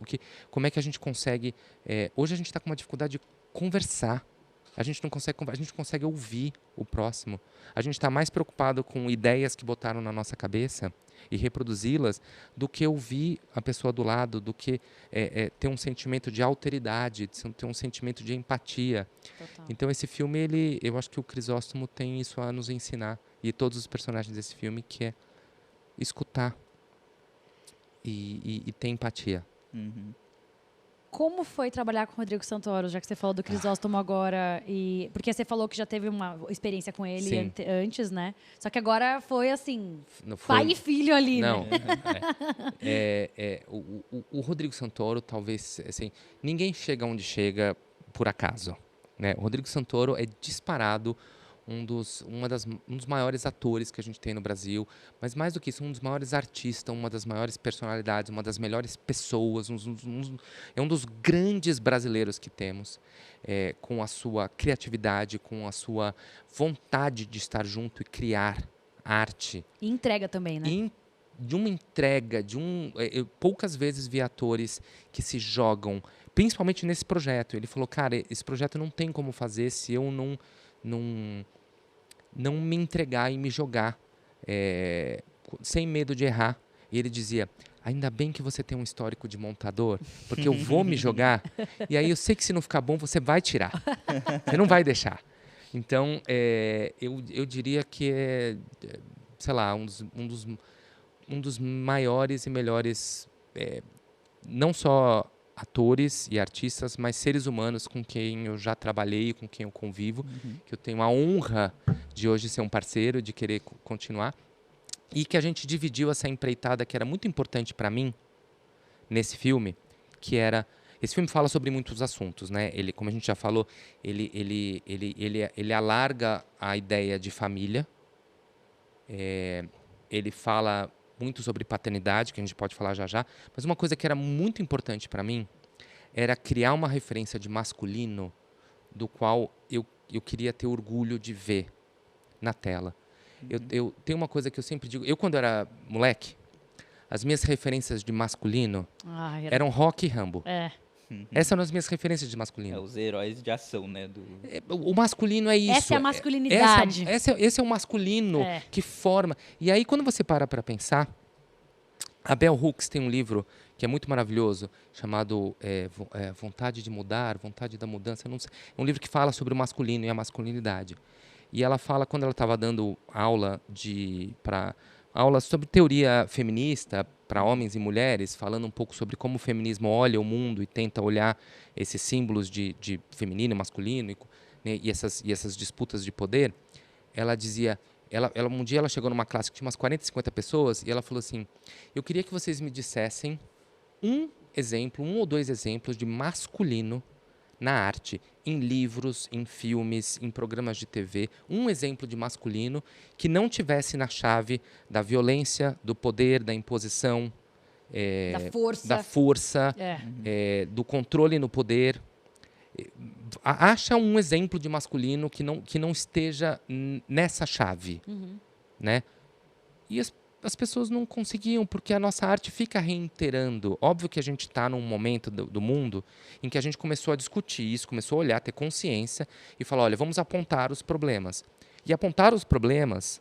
Speaker 3: como é que a gente consegue... hoje a gente está com uma dificuldade de conversar. A gente não consegue ouvir o próximo. A gente está mais preocupado com ideias que botaram na nossa cabeça e reproduzi-las do que ouvir a pessoa do lado, do que ter um sentimento de alteridade, ter um sentimento de empatia.
Speaker 1: Total.
Speaker 3: Então esse filme, eu acho que o Crisóstomo tem isso a nos ensinar, e todos os personagens desse filme, que é escutar e ter empatia.
Speaker 1: Como foi trabalhar com o Rodrigo Santoro, já que você falou do Crisóstomo agora? Porque você falou que já teve uma experiência com ele
Speaker 3: Sim.
Speaker 1: antes, né? Só que agora foi assim,
Speaker 3: Não foi-
Speaker 1: pai e filho ali,
Speaker 3: Não.
Speaker 1: né?
Speaker 3: O Rodrigo Santoro, talvez, assim, ninguém chega onde chega por acaso, né? O Rodrigo Santoro é disparado um dos maiores atores que a gente tem no Brasil, mas mais do que isso, um dos maiores artistas, uma das maiores personalidades, uma das melhores pessoas, é um dos grandes brasileiros que temos, com a sua criatividade, com a sua vontade de estar junto e criar arte.
Speaker 1: E entrega também, né?
Speaker 3: De uma entrega, eu poucas vezes vi atores que se jogam, principalmente nesse projeto. Ele falou, cara, esse projeto não tem como fazer se eu não me entregar e me jogar, sem medo de errar. E ele dizia, ainda bem que você tem um histórico de montador, porque eu vou me jogar, e aí eu sei que se não ficar bom, você vai tirar. Você não vai deixar. Então, eu diria que sei lá, um dos maiores e melhores, não só atores e artistas, mas seres humanos com quem eu já trabalhei, com quem eu convivo, que eu tenho a honra de hoje ser um parceiro, de querer continuar, e que a gente dividiu essa empreitada que era muito importante para mim nesse filme, que era... Esse filme fala sobre muitos assuntos, né? Ele, como a gente já falou, ele alarga a ideia de família, ele fala muito sobre paternidade, que a gente pode falar já já, mas uma coisa que era muito importante para mim era criar uma referência de masculino do qual eu queria ter orgulho de ver na tela. Eu tenho uma coisa que eu sempre digo, eu quando era moleque, as minhas referências de masculino eram Rock e Rambo. Essas eram as minhas referências de masculino.
Speaker 2: Os heróis de ação, né?
Speaker 3: O masculino é isso.
Speaker 1: Essa é a masculinidade.
Speaker 3: Esse é o masculino que forma. E aí, quando você para pensar, a Bell Hooks tem um livro que é muito maravilhoso, chamado Vontade de Mudar, Vontade da Mudança. Não sei. É um livro que fala sobre o masculino e a masculinidade. E ela fala, quando ela estava dando aula sobre teoria feminista para homens e mulheres, falando um pouco sobre como o feminismo olha o mundo e tenta olhar esses símbolos de feminino e masculino, né, e essas disputas de poder, ela dizia... um dia ela chegou numa classe que tinha umas 40, 50 pessoas e ela falou assim, eu queria que vocês me dissessem um ou dois exemplos de masculino na arte, em livros, em filmes, em programas de TV, um exemplo de masculino que não tivesse na chave da violência, do poder, da imposição, da força, do controle no poder. Acha um exemplo de masculino que não esteja nessa chave, né? E as pessoas não conseguiam, porque a nossa arte fica reiterando. Óbvio que a gente está num momento do mundo em que a gente começou a discutir isso, começou a olhar, ter consciência e falar, olha, vamos apontar os problemas. E apontar os problemas,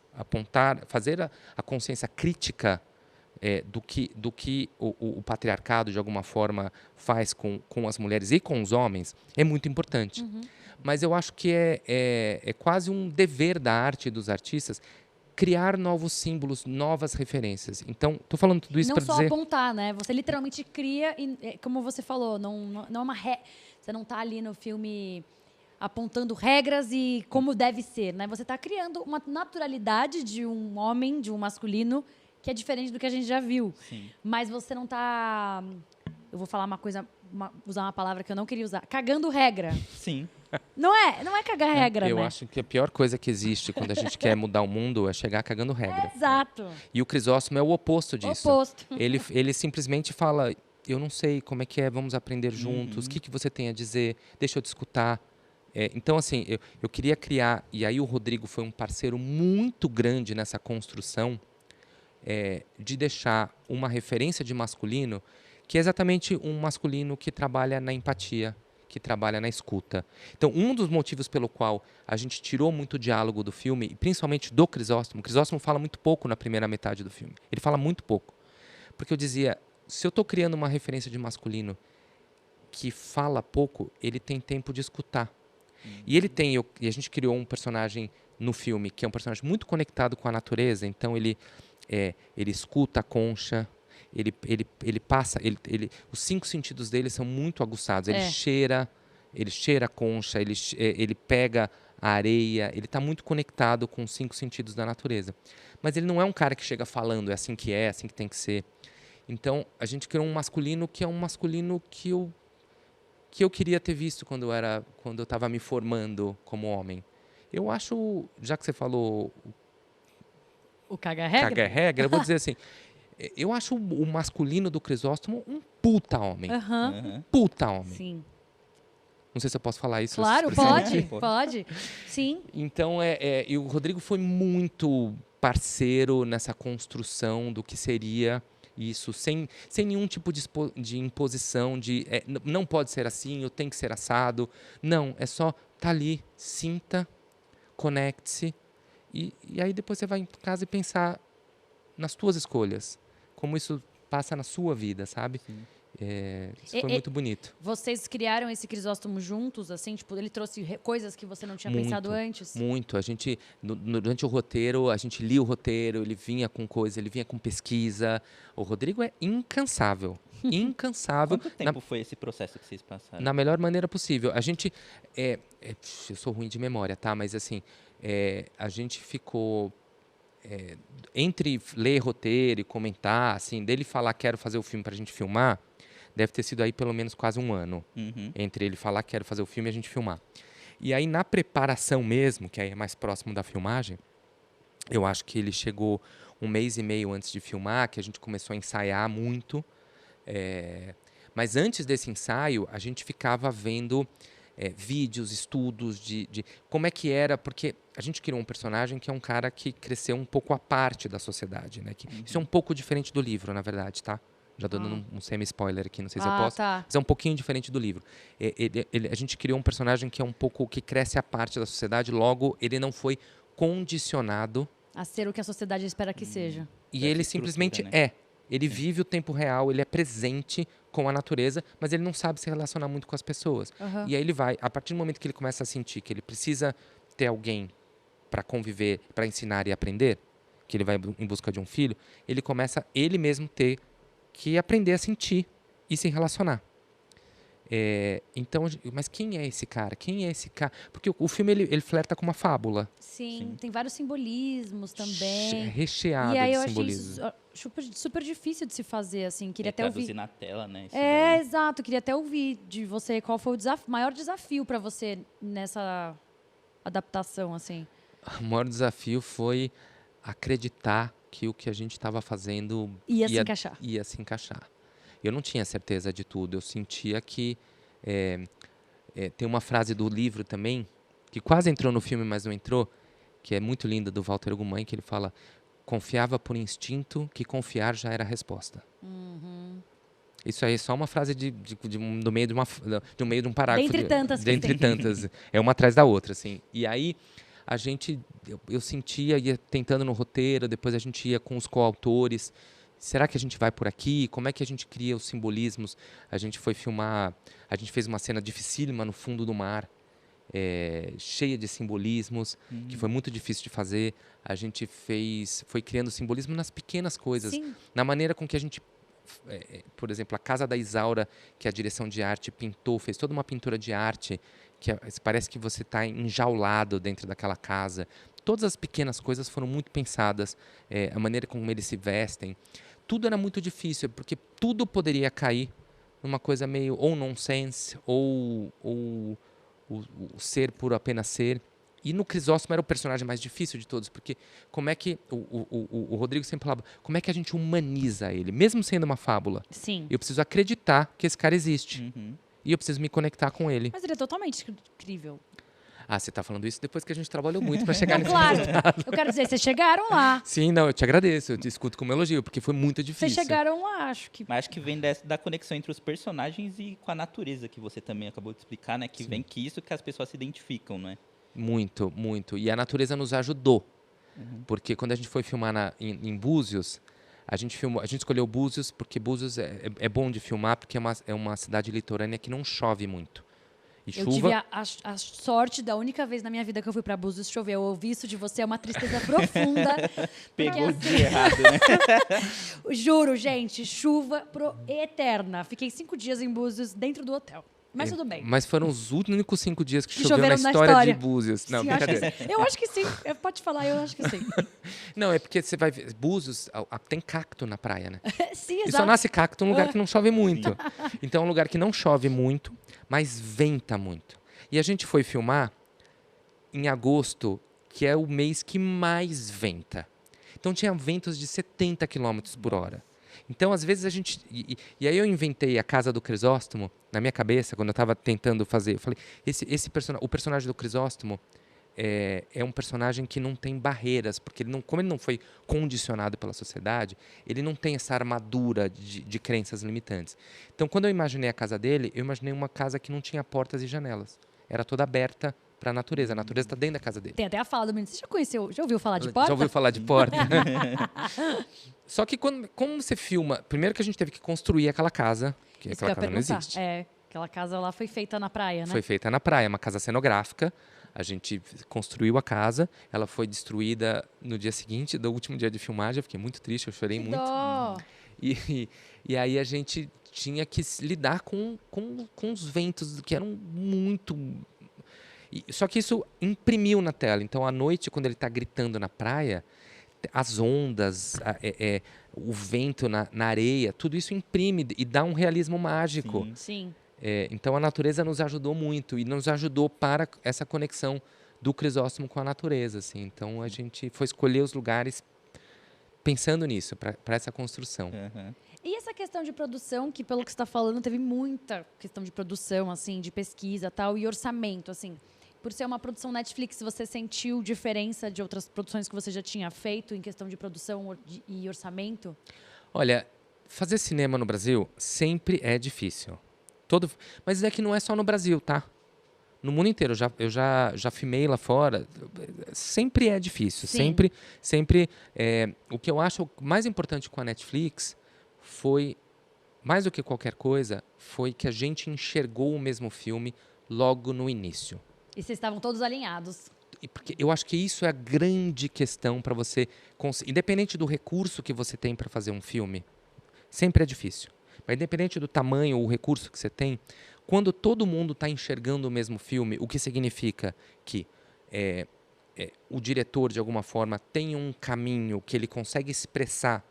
Speaker 3: fazer a consciência crítica do que o patriarcado, de alguma forma, faz com as mulheres e com os homens, é muito importante. Mas eu acho que é quase um dever da arte e dos artistas criar novos símbolos, novas referências. Então, estou falando tudo isso para dizer...
Speaker 1: Não só apontar, né? Você literalmente cria, e, como você falou, não é uma você não está ali no filme apontando regras e como deve ser, né? Você está criando uma naturalidade de um homem, de um masculino, que é diferente do que a gente já viu.
Speaker 2: Sim.
Speaker 1: Mas você não está... Eu vou falar uma coisa, usar uma palavra que eu não queria usar. Cagando regra.
Speaker 2: Sim.
Speaker 1: Não é cagar regra,
Speaker 3: Eu
Speaker 1: né?
Speaker 3: acho que a pior coisa que existe quando a gente quer mudar o mundo é chegar cagando regra.
Speaker 1: Exato.
Speaker 3: E o Crisóstomo é o oposto disso.
Speaker 1: Oposto.
Speaker 3: Ele simplesmente fala, eu não sei como é que é, vamos aprender juntos, o que você tem a dizer, deixa eu te escutar. Então, assim, eu queria criar, e aí o Rodrigo foi um parceiro muito grande nessa construção, de deixar uma referência de masculino, que é exatamente um masculino que trabalha na empatia, que trabalha na escuta. Então, um dos motivos pelo qual a gente tirou muito diálogo do filme, e principalmente do Crisóstomo, o Crisóstomo fala muito pouco na primeira metade do filme. Ele fala muito pouco. Porque eu dizia, se eu estou criando uma referência de masculino que fala pouco, ele tem tempo de escutar. E a gente criou um personagem no filme, que é um personagem muito conectado com a natureza, então ele escuta a concha, ele passa, os 5 sentidos dele são muito aguçados. Ele cheira a concha, ele pega a areia, ele está muito conectado com os 5 sentidos da natureza. Mas ele não é um cara que chega falando, é assim que tem que ser. Então, a gente criou um masculino que é um masculino que eu queria ter visto quando eu estava me formando como homem. Eu acho, já que você falou
Speaker 1: O caga-regra?
Speaker 3: caga-regra, eu vou dizer assim, eu acho o masculino do Crisóstomo um puta homem.
Speaker 1: Aham.
Speaker 2: Aham.
Speaker 3: Puta homem.
Speaker 1: Sim.
Speaker 3: Não sei se eu posso falar isso.
Speaker 1: Claro,
Speaker 3: expressivamente.
Speaker 1: pode. Sim.
Speaker 3: Então, e o Rodrigo foi muito parceiro nessa construção do que seria isso, sem nenhum tipo de imposição, não pode ser assim, ou tem que ser assado. Não, é só tá ali, sinta, conecte-se, e aí depois você vai em casa e pensar nas tuas escolhas, como isso passa na sua vida, sabe? Isso foi muito bonito.
Speaker 1: Vocês criaram esse Crisóstomo juntos, assim? Tipo, ele trouxe coisas que você não tinha
Speaker 3: Muito,
Speaker 1: pensado antes?
Speaker 3: Muito. A gente, durante o roteiro, a gente lia o roteiro, ele vinha com coisa, ele vinha com pesquisa. O Rodrigo é incansável. Incansável.
Speaker 2: Quanto tempo foi esse processo que vocês passaram?
Speaker 3: Na melhor maneira possível. A gente... eu sou ruim de memória, tá? Mas, assim, a gente ficou... entre ler roteiro e comentar, assim, dele falar quero fazer o filme pra gente filmar, deve ter sido aí pelo menos quase um ano.
Speaker 2: Uhum.
Speaker 3: Entre ele falar quero fazer o filme e a gente filmar. E aí, na preparação mesmo, que aí é mais próximo da filmagem, eu acho que ele chegou 1 mês e meio antes de filmar, que a gente começou a ensaiar muito. Mas antes desse ensaio, a gente ficava vendo vídeos, estudos de como é que era, porque a gente criou um personagem que é um cara que cresceu um pouco à parte da sociedade, né? Isso é um pouco diferente do livro, na verdade, tá? Já dando um semi-spoiler aqui, não sei se eu posso.
Speaker 1: Tá.
Speaker 3: Mas é um pouquinho diferente do livro. A gente criou um personagem que é um pouco que cresce à parte da sociedade, logo ele não foi condicionado.
Speaker 1: A ser o que a sociedade espera que seja.
Speaker 3: E
Speaker 2: Essa
Speaker 3: ele
Speaker 2: estrutura,
Speaker 3: simplesmente
Speaker 2: né?
Speaker 3: Ele vive o tempo real, ele é presente com a natureza, mas ele não sabe se relacionar muito com as pessoas.
Speaker 1: Aham.
Speaker 3: E aí ele vai, a partir do momento que ele começa a sentir que ele precisa ter alguém para conviver, para ensinar e aprender, que ele vai em busca de um filho, ele começa ele mesmo ter que aprender a sentir e se relacionar. Então, mas quem é esse cara? Quem é esse cara? Porque o filme ele flerta com uma fábula.
Speaker 1: Sim, tem vários simbolismos também.
Speaker 3: É recheado
Speaker 1: E aí
Speaker 3: de
Speaker 1: eu achei
Speaker 3: simbolismo.
Speaker 1: isso super difícil de se fazer, assim. Queria até
Speaker 2: Traduzir
Speaker 1: ouvir.
Speaker 2: na tela, né? Isso
Speaker 1: É,
Speaker 2: daí.
Speaker 1: exato. Queria até ouvir de você qual foi o maior desafio para você nessa adaptação, assim.
Speaker 3: O maior desafio foi acreditar que o que a gente estava fazendo
Speaker 1: Ia se encaixar.
Speaker 3: ia se encaixar. Eu não tinha certeza de tudo. Eu sentia que... tem uma frase do livro também, que quase entrou no filme, mas não entrou, que é muito linda, do Walter Ugumãe, que ele fala: confiava por instinto que confiar já era a resposta. Isso aí é só uma frase no meio do meio de um parágrafo.
Speaker 1: Dentre tantas que
Speaker 3: Dentre
Speaker 1: tem.
Speaker 3: tantas. É uma atrás da outra, assim. E aí, eu sentia, ia tentando no roteiro, depois a gente ia com os coautores. Será que a gente vai por aqui? Como é que a gente cria os simbolismos? A gente foi filmar, a gente fez uma cena dificílima no fundo do mar, cheia de simbolismos, que foi muito difícil de fazer. A gente foi criando simbolismo nas pequenas coisas,
Speaker 1: Sim.
Speaker 3: na maneira com que a gente, por exemplo, a casa da Isaura, que a direção de arte pintou, fez toda uma pintura de arte, que parece que você está enjaulado dentro daquela casa. Todas as pequenas coisas foram muito pensadas, a maneira como eles se vestem. Tudo era muito difícil, porque tudo poderia cair numa coisa meio ou nonsense, ou o ser por apenas ser. E no Crisóstomo era o personagem mais difícil de todos, porque como é que... O Rodrigo sempre falava, como é que a gente humaniza ele? Mesmo sendo uma fábula,
Speaker 1: Sim.
Speaker 3: eu preciso acreditar que esse cara existe.
Speaker 2: Uhum.
Speaker 3: E eu preciso me conectar com ele.
Speaker 1: Mas ele é totalmente incrível.
Speaker 3: Ah, você está falando isso depois que a gente trabalhou muito para chegar nesse
Speaker 1: Claro.
Speaker 3: resultado.
Speaker 1: Eu quero dizer, vocês chegaram lá.
Speaker 3: Sim, não, eu te agradeço, eu te escuto como elogio, porque foi muito difícil.
Speaker 1: Vocês chegaram lá, acho que.
Speaker 2: Mas acho que vem da conexão entre os personagens e com a natureza, que você também acabou de explicar, né? Que vem que isso que as pessoas se identificam, não é?
Speaker 3: Muito, muito. E a natureza nos ajudou. Porque quando a gente foi filmar em Búzios, a gente escolheu Búzios porque Búzios é bom de filmar, porque é uma cidade litorânea que não chove muito. E
Speaker 1: Eu tive a sorte da única vez na minha vida que eu fui pra Búzios chover. Eu ouvi isso de você, é uma tristeza profunda.
Speaker 2: Pegou
Speaker 1: porque,
Speaker 2: de errado, né?
Speaker 1: juro, gente, chuva eterna. Fiquei 5 dias em Búzios dentro do hotel. Mas tudo bem.
Speaker 3: Mas foram os únicos 5 dias que
Speaker 1: Que
Speaker 3: choveu na
Speaker 1: choveram na
Speaker 3: história
Speaker 1: história.
Speaker 3: de Búzios. Não,
Speaker 1: Sim, acho que
Speaker 3: brincadeira.
Speaker 1: sim. Eu acho que sim. Pode falar, eu acho que sim.
Speaker 3: Não, é porque você vai ver, Búzios tem cacto na praia, né?
Speaker 1: Sim,
Speaker 3: E só
Speaker 1: exato.
Speaker 3: nasce cacto num lugar que não chove muito. Então é um lugar que não chove muito, mas venta muito. E a gente foi filmar em agosto, que é o mês que mais venta. Então tinha ventos de 70 km por hora. Então, às vezes, a gente... E aí eu inventei a Casa do Crisóstomo na minha cabeça, quando eu estava tentando fazer. Eu falei, o personagem do Crisóstomo é um personagem que não tem barreiras, porque como ele não foi condicionado pela sociedade, ele não tem essa armadura de crenças limitantes. Então, quando eu imaginei a casa dele, eu imaginei uma casa que não tinha portas e janelas. Era toda aberta para a natureza. A natureza está dentro da casa dele.
Speaker 1: Tem até a fala do menino. Você já ouviu falar de porta?
Speaker 3: Já ouviu falar de porta? Só que como você filma... Primeiro que a gente teve que construir aquela casa, que
Speaker 1: Isso
Speaker 3: aquela
Speaker 1: que eu ia
Speaker 3: casa não
Speaker 1: perguntar.
Speaker 3: existe.
Speaker 1: Aquela casa lá foi feita na praia, né?
Speaker 3: Foi feita na praia, uma casa cenográfica. A gente construiu a casa, ela foi destruída no dia seguinte, do último dia de filmagem. Eu fiquei muito triste, eu chorei muito.
Speaker 1: Dó.
Speaker 3: E aí a gente tinha que lidar com os ventos que eram muito... Só que isso imprimiu na tela. Então, à noite, quando ele está gritando na praia, as ondas, o vento na areia, tudo isso imprime e dá um realismo mágico.
Speaker 1: Sim.
Speaker 3: Então, a natureza nos ajudou muito e nos ajudou para essa conexão do Crisóstomo com a natureza. Assim. Então, a gente foi escolher os lugares pensando nisso, para essa construção.
Speaker 2: Uhum.
Speaker 1: E essa questão de produção, que pelo que você está falando, teve muita questão de produção, assim, de pesquisa tal, e orçamento, assim. Por ser uma produção Netflix, você sentiu diferença de outras produções que você já tinha feito em questão de produção e orçamento?
Speaker 3: Olha, fazer cinema no Brasil sempre é difícil. Mas é que não é só no Brasil, tá? No mundo inteiro. Eu já filmei lá fora. Sempre é difícil.
Speaker 1: Sim.
Speaker 3: Sempre. O que eu acho mais importante com a Netflix foi, mais do que qualquer coisa, foi que a gente enxergou o mesmo filme logo no início.
Speaker 1: E vocês estavam todos alinhados.
Speaker 3: Porque eu acho que isso é a grande questão para você... Independente do recurso que você tem para fazer um filme, sempre é difícil. Mas independente do tamanho ou recurso que você tem, quando todo mundo está enxergando o mesmo filme, o que significa que o diretor, de alguma forma, tem um caminho que ele consegue expressar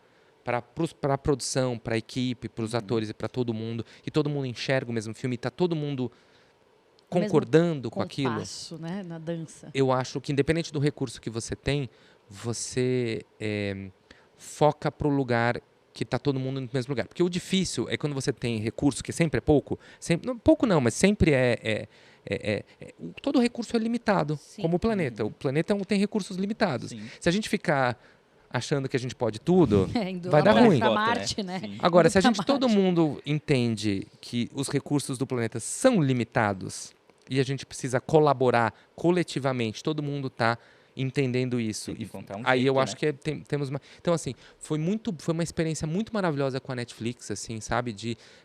Speaker 3: para a produção, para a equipe, para os atores e para todo mundo, e todo mundo enxerga o mesmo filme, e está todo mundo concordando com aquilo.
Speaker 1: Compasso, né, na dança.
Speaker 3: Eu acho que, independente do recurso que você tem, você foca para o lugar que está todo mundo no mesmo lugar. Porque o difícil é quando você tem recurso, que sempre é pouco, pouco não, mas sempre todo recurso é limitado,
Speaker 1: Sim.
Speaker 3: como o planeta. O planeta tem recursos limitados.
Speaker 2: Sim.
Speaker 3: Se a gente ficar achando que a gente pode tudo,
Speaker 1: Indo
Speaker 3: vai
Speaker 1: lá
Speaker 3: dar
Speaker 1: pra
Speaker 3: ruim.
Speaker 1: Marte, né?
Speaker 2: Sim.
Speaker 3: Agora, se a
Speaker 1: Pra
Speaker 3: gente, todo
Speaker 1: Marte.
Speaker 3: mundo entende que os recursos do planeta são limitados e a gente precisa colaborar coletivamente, todo mundo está entendendo isso.
Speaker 2: Tem que encontrar um
Speaker 3: Aí
Speaker 2: jeito,
Speaker 3: eu acho
Speaker 2: né?
Speaker 3: que temos uma... Então, assim, foi uma experiência muito maravilhosa com a Netflix, assim, sabe?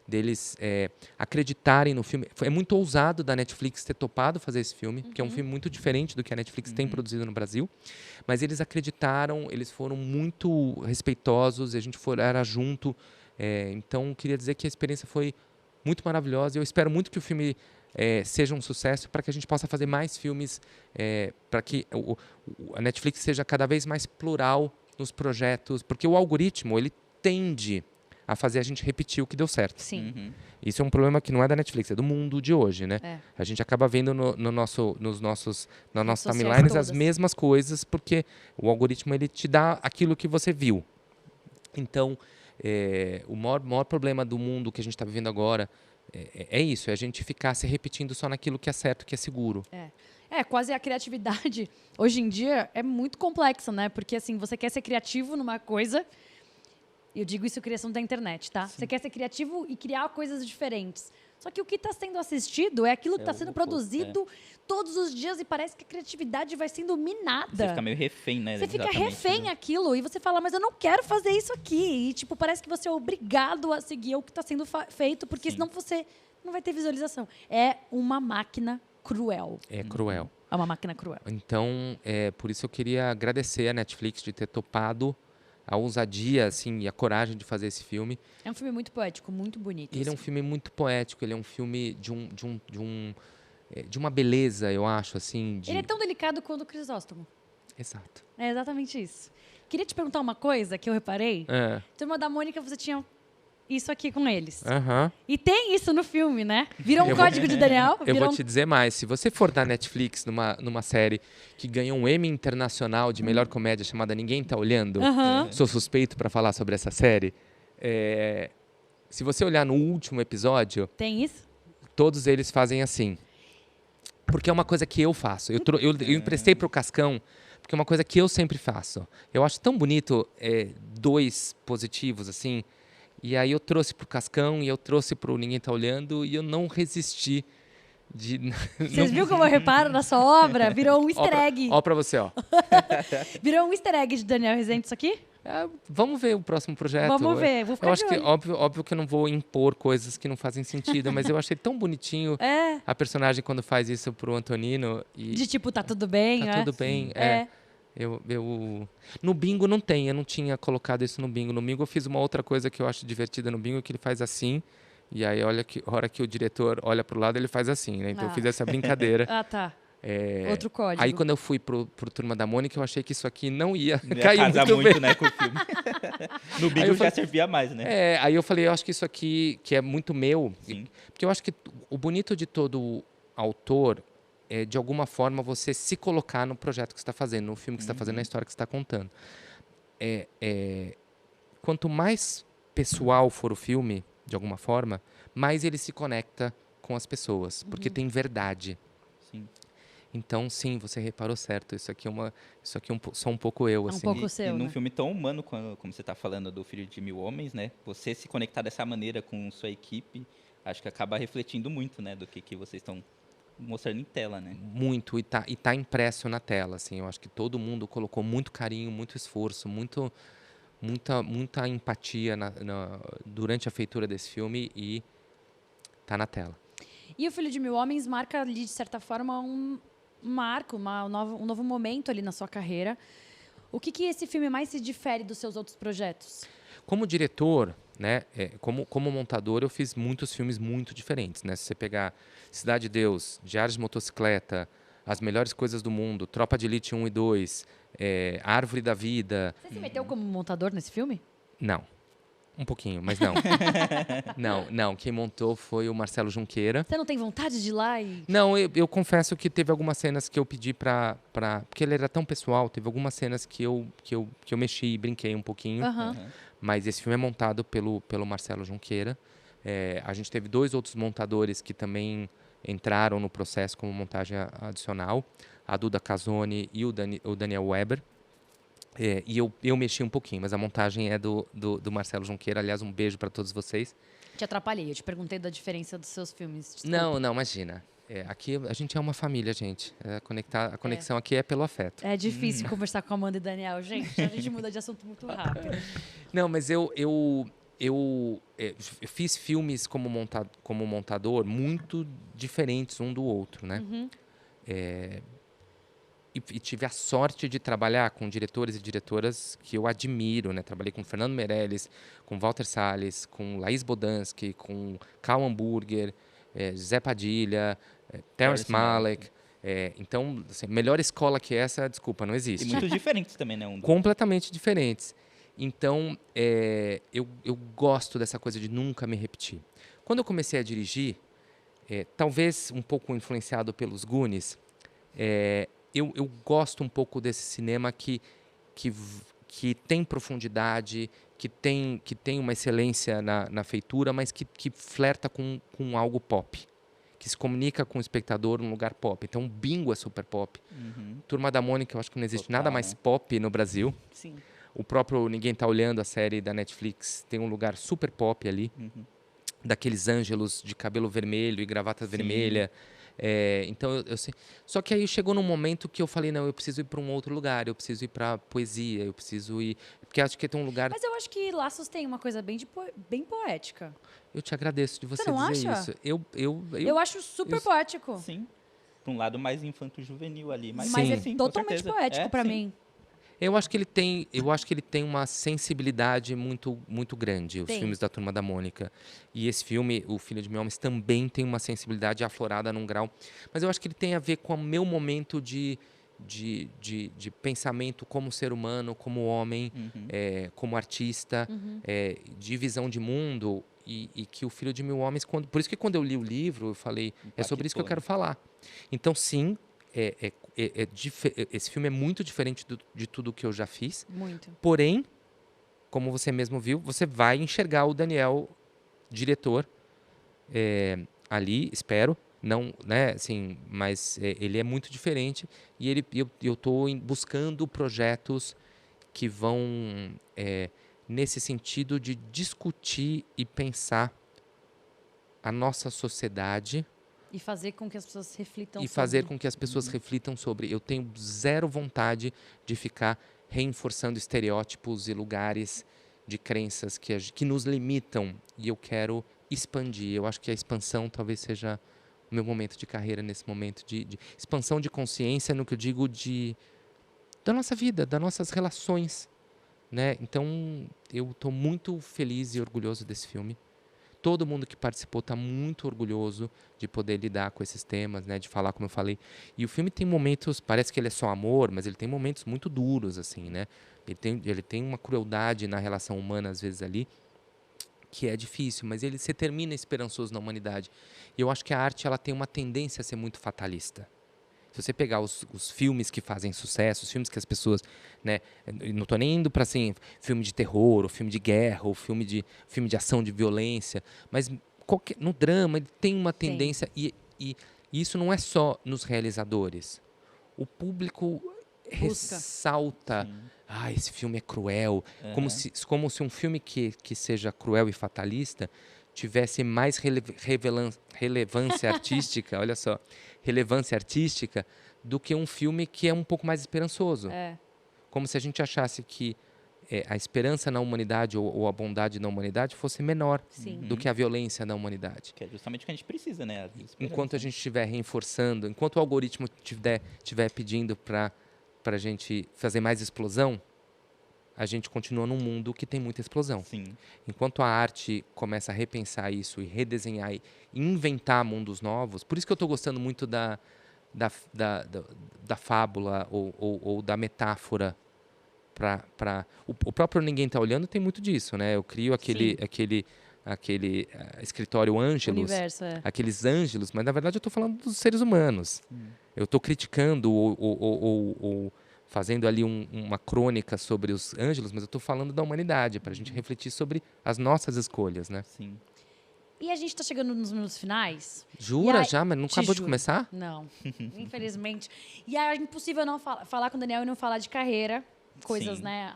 Speaker 3: Deles acreditarem no filme. É muito ousado da Netflix ter topado fazer esse filme, porque é um filme muito diferente do que a Netflix tem produzido no Brasil. Mas eles acreditaram, eles foram muito respeitosos, a gente era junto. Então, queria dizer que a experiência foi muito maravilhosa. Eu espero muito que o filme seja um sucesso para que a gente possa fazer mais filmes, para que a Netflix seja cada vez mais plural nos projetos, porque o algoritmo ele tende a fazer a gente repetir o que deu certo.
Speaker 1: Sim.
Speaker 2: Uhum.
Speaker 3: Isso é um problema que não é da Netflix, é do mundo de hoje, né? A gente acaba vendo nas nossas
Speaker 1: sociais
Speaker 3: timelines as
Speaker 1: todas.
Speaker 3: mesmas coisas, porque o algoritmo ele te dá aquilo que você viu. Então, o maior problema do mundo que a gente está vivendo agora é isso, é a gente ficar se repetindo só naquilo que é certo, que é seguro.
Speaker 1: Quase a criatividade, hoje em dia, é muito complexa, né? Porque, assim, você quer ser criativo numa coisa, eu digo isso criação da internet, tá?
Speaker 2: Sim.
Speaker 1: Você quer ser criativo e criar coisas diferentes. Só que o que está sendo assistido é aquilo que está sendo produzido todos os dias e parece que a criatividade vai sendo minada.
Speaker 2: Você fica meio refém, né?
Speaker 1: Você fica
Speaker 2: Exatamente,
Speaker 1: refém
Speaker 2: né?
Speaker 1: aquilo e você fala, mas eu não quero fazer isso aqui. E, tipo, parece que você é obrigado a seguir o que está sendo feito, porque
Speaker 2: Sim.
Speaker 1: senão você não vai ter visualização. É uma máquina cruel.
Speaker 3: É cruel.
Speaker 1: É uma máquina cruel.
Speaker 3: Então, por isso eu queria agradecer a Netflix de ter topado a ousadia assim, e a coragem de fazer esse filme.
Speaker 1: É um filme muito poético, muito bonito.
Speaker 3: Ele é um
Speaker 1: assim.
Speaker 3: filme muito poético, ele é um filme de uma beleza, eu acho, assim.
Speaker 1: Ele é tão delicado quanto o Crisóstomo.
Speaker 3: Exato.
Speaker 1: É exatamente isso. Queria te perguntar uma coisa que eu reparei.
Speaker 3: É.
Speaker 1: Turma da Mônica, você tinha isso aqui com eles.
Speaker 3: Aham.
Speaker 1: E tem isso no filme, né? Virou um
Speaker 3: Eu vou-
Speaker 1: código de Daniel.
Speaker 3: Eu
Speaker 1: virou
Speaker 3: vou te dizer mais. Se você for da Netflix numa série que ganhou um Emmy internacional de melhor comédia chamada Ninguém Tá Olhando,
Speaker 1: Aham.
Speaker 3: sou suspeito para falar sobre essa série. Se você olhar no último episódio,
Speaker 1: Tem isso?
Speaker 3: todos eles fazem assim. Porque é uma coisa que eu faço. Eu emprestei pro Cascão, porque é uma coisa que eu sempre faço. Eu acho tão bonito dois positivos, assim. E aí eu trouxe pro Cascão e eu trouxe pro Ninguém Tá Olhando e eu não resisti de...
Speaker 1: Vocês viram como eu reparo na sua obra? Virou um easter egg.
Speaker 3: Ó pra você, ó.
Speaker 1: Virou um easter egg de Daniel Rezende isso aqui?
Speaker 3: Vamos ver o próximo projeto.
Speaker 1: Vamos ver, vou ficar
Speaker 3: Eu acho
Speaker 1: de
Speaker 3: que,
Speaker 1: olho.
Speaker 3: óbvio que eu não vou impor coisas que não fazem sentido, mas eu achei tão bonitinho
Speaker 1: É,
Speaker 3: a personagem quando faz isso pro Antonino. E
Speaker 1: de tipo, tá tudo bem,
Speaker 3: tá
Speaker 1: né?
Speaker 3: tudo bem.
Speaker 1: É.
Speaker 3: No bingo não tem, eu não tinha colocado isso no bingo. No bingo eu fiz uma outra coisa que eu acho divertida no bingo, que ele faz assim, e aí olha que a hora que o diretor olha pro lado, ele faz assim, né? Então eu fiz essa brincadeira.
Speaker 1: Ah, tá. Outro código.
Speaker 3: Aí quando eu fui pro Turma da Mônica, eu achei que isso aqui não ia
Speaker 2: Não ia
Speaker 3: cair
Speaker 2: casar
Speaker 3: muito bem.
Speaker 2: muito, né, com o filme. No Bingo
Speaker 3: eu
Speaker 2: já
Speaker 3: falei-
Speaker 2: servia mais, né?
Speaker 3: Aí eu falei, eu acho que isso aqui, que é muito meu,
Speaker 2: Sim.
Speaker 3: porque eu acho que o bonito de todo autor é, de alguma forma, você se colocar no projeto que você está fazendo, no filme que você está fazendo, na história que você está contando. Quanto mais pessoal for o filme, de alguma forma, mais ele se conecta com as pessoas, porque tem verdade.
Speaker 2: Sim.
Speaker 3: Então, sim, você reparou certo. Isso aqui sou um pouco eu,
Speaker 1: É um
Speaker 3: assim.
Speaker 1: pouco
Speaker 2: E
Speaker 1: seu,
Speaker 2: num
Speaker 1: né?
Speaker 2: filme tão humano como você está falando do Filho de Mil Homens, né? Você se conectar dessa maneira com sua equipe, acho que acaba refletindo muito, né? Do que vocês estão mostrando em tela, né?
Speaker 3: Muito, e tá impresso na tela, assim. Eu acho que todo mundo colocou muito carinho, muito esforço, muita empatia durante a feitura desse filme e tá na tela.
Speaker 1: E o Filho de Mil Homens marca ali, de certa forma, um marco, um novo momento ali na sua carreira. O que esse filme mais se difere dos seus outros projetos?
Speaker 3: Como diretor, né, como montador, eu fiz muitos filmes muito diferentes, né? Se você pegar Cidade de Deus, Diários de Motocicleta, As Melhores Coisas do Mundo, Tropa de Elite 1 e 2, Árvore da Vida...
Speaker 1: Você se meteu como montador nesse filme?
Speaker 3: Não. Um pouquinho, mas não. Não. Quem montou foi o Marcelo Junqueira.
Speaker 1: Você não tem vontade de ir lá e...
Speaker 3: Não, eu confesso que teve algumas cenas que eu pedi porque ele era tão pessoal, teve algumas cenas que eu mexi e brinquei um pouquinho.
Speaker 1: Aham.
Speaker 3: Mas esse filme é montado pelo Marcelo Junqueira. A gente teve 2 outros montadores que também entraram no processo como montagem adicional. A Duda Casoni e o Daniel Weber. E eu mexi um pouquinho, mas a montagem é do Marcelo Junqueira. Aliás, um beijo para todos vocês.
Speaker 1: Te atrapalhei, eu te perguntei da diferença dos seus filmes. Desculpa.
Speaker 3: Não, imagina. Aqui a gente é uma família, gente. A conexão aqui é pelo afeto.
Speaker 1: É difícil conversar com a Amanda e Daniel, gente. A gente muda de assunto muito rápido.
Speaker 3: Não, mas eu fiz filmes como montador muito diferentes um do outro, né? E tive a sorte de trabalhar com diretores e diretoras que eu admiro, né? Trabalhei com Fernando Meirelles, com Walter Salles, com Laís Bodansky, com Karl Hamburger, Zé Padilha, Terrence Malick. Então, assim, melhor escola que essa, desculpa, não
Speaker 2: E
Speaker 3: existe.
Speaker 2: muito diferentes também, né? Um do...
Speaker 3: Completamente diferentes. Então, eu gosto dessa coisa de nunca me repetir. Quando eu comecei a dirigir, talvez um pouco influenciado pelos Goonies, eu gosto um pouco desse cinema que tem profundidade, que tem uma excelência na feitura, mas que flerta com algo pop, que se comunica com o espectador num lugar pop. Então, Bingo é super pop. Turma da Mônica, eu acho que não existe
Speaker 2: Total,
Speaker 3: nada mais
Speaker 2: né?
Speaker 3: pop no Brasil.
Speaker 1: Sim.
Speaker 3: O próprio Ninguém Tá Olhando, a série da Netflix, tem um lugar super pop ali. Daqueles ângelos de cabelo vermelho e gravata vermelha. Então, eu sei. Só que aí chegou num momento que eu falei, não, eu preciso ir para um outro lugar. Eu preciso ir para poesia, eu preciso ir... Porque acho que tem um lugar...
Speaker 1: Mas eu acho que Laços tem uma coisa bem poética.
Speaker 3: Eu te agradeço de você
Speaker 1: não
Speaker 3: dizer
Speaker 1: acha?
Speaker 3: isso.
Speaker 1: Eu acho super poético.
Speaker 2: Sim. Para um lado mais infanto-juvenil ali. Mas,
Speaker 1: Mas
Speaker 3: Sim.
Speaker 1: é
Speaker 2: sim, com
Speaker 1: totalmente
Speaker 2: certeza.
Speaker 1: poético pra
Speaker 2: sim.
Speaker 1: mim.
Speaker 3: Eu acho que ele tem uma sensibilidade muito, muito grande, os
Speaker 1: Tem.
Speaker 3: filmes da Turma da Mônica. E esse filme, O Filho de Mil Homens, também tem uma sensibilidade aflorada num grau. Mas eu acho que ele tem a ver com o meu momento de de pensamento como ser humano, como homem, como artista, de visão de mundo, e que o Filho de Mil Homens, por isso que quando eu li o livro, eu falei, é sobre isso que eu quero falar. Então, sim, esse filme é muito diferente de tudo que eu já fiz.
Speaker 1: Muito.
Speaker 3: Porém, como você mesmo viu, você vai enxergar o Daniel, diretor, ali, espero. Não, né, assim, mas ele é muito diferente e eu estou buscando projetos que vão nesse sentido de discutir e pensar a nossa sociedade
Speaker 1: E fazer com que as pessoas reflitam
Speaker 3: e
Speaker 1: sobre.
Speaker 3: fazer com que as pessoas reflitam sobre. Eu tenho zero vontade de ficar reforçando estereótipos e lugares de crenças que nos limitam, e eu quero expandir. Eu acho que a expansão talvez seja o meu momento de carreira nesse momento de expansão de consciência, no que eu digo da nossa vida, das nossas relações, né? Então, eu estou muito feliz e orgulhoso desse filme. Todo mundo que participou está muito orgulhoso de poder lidar com esses temas, né? De falar, como eu falei. E o filme tem momentos, parece que ele é só amor, mas ele tem momentos muito duros, assim, né? Ele tem uma crueldade na relação humana, às vezes, ali, que é difícil, mas você termina esperançoso na humanidade. E eu acho que a arte ela tem uma tendência a ser muito fatalista. Se você pegar os filmes que fazem sucesso, os filmes que as pessoas, né, não estou nem indo para assim, filme de terror, ou filme de guerra, ou filme de ação, de violência, mas no drama ele tem uma tendência, e isso não é só nos realizadores. O público ressalta, esse filme é cruel, como se um filme que seja cruel e fatalista tivesse mais relevância artística, olha só, relevância artística, do que um filme que é um pouco mais esperançoso. Como se a gente achasse que a esperança na humanidade ou a bondade na humanidade fosse menor do que a violência na humanidade.
Speaker 2: Que é justamente o que a gente precisa, né?
Speaker 3: Enquanto a gente estiver reforçando, enquanto o algoritmo estiver pedindo para a gente fazer mais explosão, a gente continua num mundo que tem muita explosão.
Speaker 2: Sim.
Speaker 3: Enquanto a arte começa a repensar isso e redesenhar e inventar mundos novos, por isso que eu estou gostando muito da fábula ou da metáfora. O próprio Ninguém Tá Olhando tem muito disso, né? Eu crio aquele escritório Ângelos,
Speaker 1: Universo,
Speaker 3: aqueles ângelos, mas na verdade eu estou falando dos seres humanos. Eu estou criticando ou fazendo ali uma crônica sobre os ângelos, mas eu estou falando da humanidade, para a gente refletir sobre as nossas escolhas, né?
Speaker 2: Sim.
Speaker 1: E a gente está chegando nos minutos finais.
Speaker 3: Jura já? Mas não acabou de
Speaker 1: juro.
Speaker 3: começar?
Speaker 1: Não, infelizmente. E é impossível não falar com o Daniel e não falar de carreira. Coisas,
Speaker 2: Sim.
Speaker 1: né?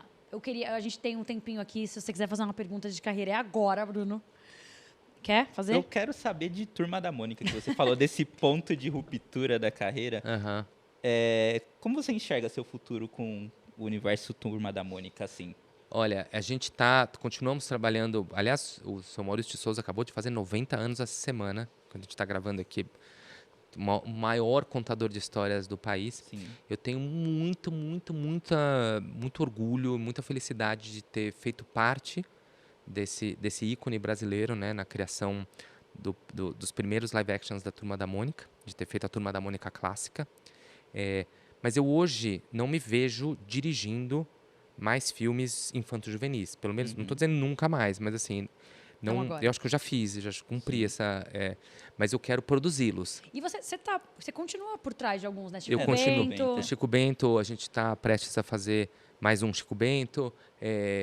Speaker 1: A gente tem um tempinho aqui, se você quiser fazer uma pergunta de carreira, é agora, Bruno. Quer fazer?
Speaker 2: Eu quero saber de Turma da Mônica, que você falou desse ponto de ruptura da carreira. Como você enxerga seu futuro com o universo Turma da Mônica, assim?
Speaker 3: Olha, a gente continuamos trabalhando. Aliás, o seu Maurício de Souza acabou de fazer 90 anos essa semana, quando a gente está gravando aqui. O maior contador de histórias do país.
Speaker 2: Sim.
Speaker 3: Eu tenho muito orgulho, muita felicidade de ter feito parte desse ícone brasileiro, né, na criação dos primeiros live actions da Turma da Mônica, de ter feito a Turma da Mônica clássica. Mas eu hoje não me vejo dirigindo mais filmes infanto-juvenis. Pelo menos, não estou dizendo nunca mais, mas assim... eu acho que eu já fiz, já cumpri essa... mas eu quero produzi-los.
Speaker 1: E você continua por trás de alguns, né?
Speaker 3: Eu continuo. Chico Bento, a gente está prestes a fazer mais um Chico Bento.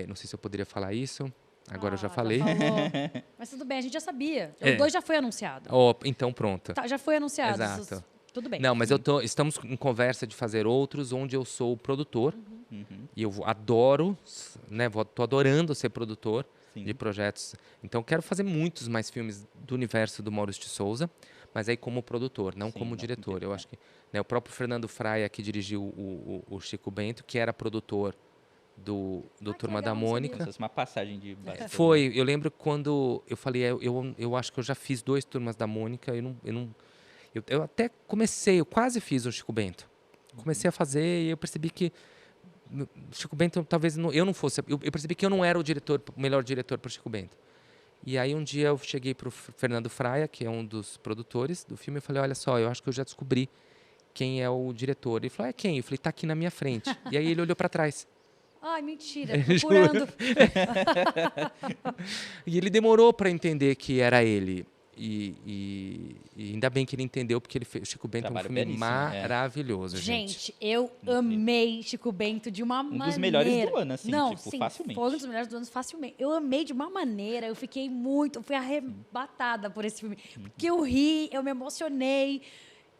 Speaker 3: Não sei se eu poderia falar isso. Agora eu já falei.
Speaker 1: Já falou. Mas tudo bem, a gente já sabia. O 2 já foi anunciado.
Speaker 3: Então pronto.
Speaker 1: Já foi anunciado.
Speaker 3: Exato.
Speaker 1: Tudo bem.
Speaker 3: Não, mas estamos em conversa de fazer outros, onde eu sou o produtor. E eu adoro, né? Estou adorando ser produtor. Sim. De projetos. Então, eu quero fazer muitos mais filmes do universo do Maurício de Souza, mas aí como produtor, não como diretor. Eu acho que, né, o próprio Fernando Fraia, que dirigiu o Chico Bento, que era produtor do Turma da Mônica.
Speaker 2: Uma passagem de bastante.
Speaker 3: Foi. Eu lembro quando eu falei, eu acho que eu já fiz 2 Turmas da Mônica. Eu até comecei, eu quase fiz o Chico Bento. Comecei a fazer e eu percebi que Chico Bento, talvez eu não fosse... Eu percebi que eu não era o melhor diretor para o Chico Bento. E aí um dia eu cheguei para o Fernando Fraia, que é um dos produtores do filme, e falei, olha só, eu acho que eu já descobri quem é o diretor. Ele falou, é quem? Eu falei, tá aqui na minha frente. E aí ele olhou para trás.
Speaker 1: Ai, mentira, procurando.
Speaker 3: E ele demorou para entender que era ele. E ainda bem que ele entendeu, porque ele fez. Chico Bento é um
Speaker 2: Trabalho
Speaker 3: filme
Speaker 2: belíssimo,
Speaker 3: maravilhoso, gente.
Speaker 1: Gente, eu amei Chico Bento de uma maneira...
Speaker 2: Um dos melhores do ano, assim,
Speaker 1: Não,
Speaker 2: tipo,
Speaker 1: sim,
Speaker 2: facilmente.
Speaker 1: foi um dos melhores do ano, facilmente. Eu amei de uma maneira, eu fiquei muito... Eu fui arrebatada por esse filme. Porque eu ri, eu me emocionei.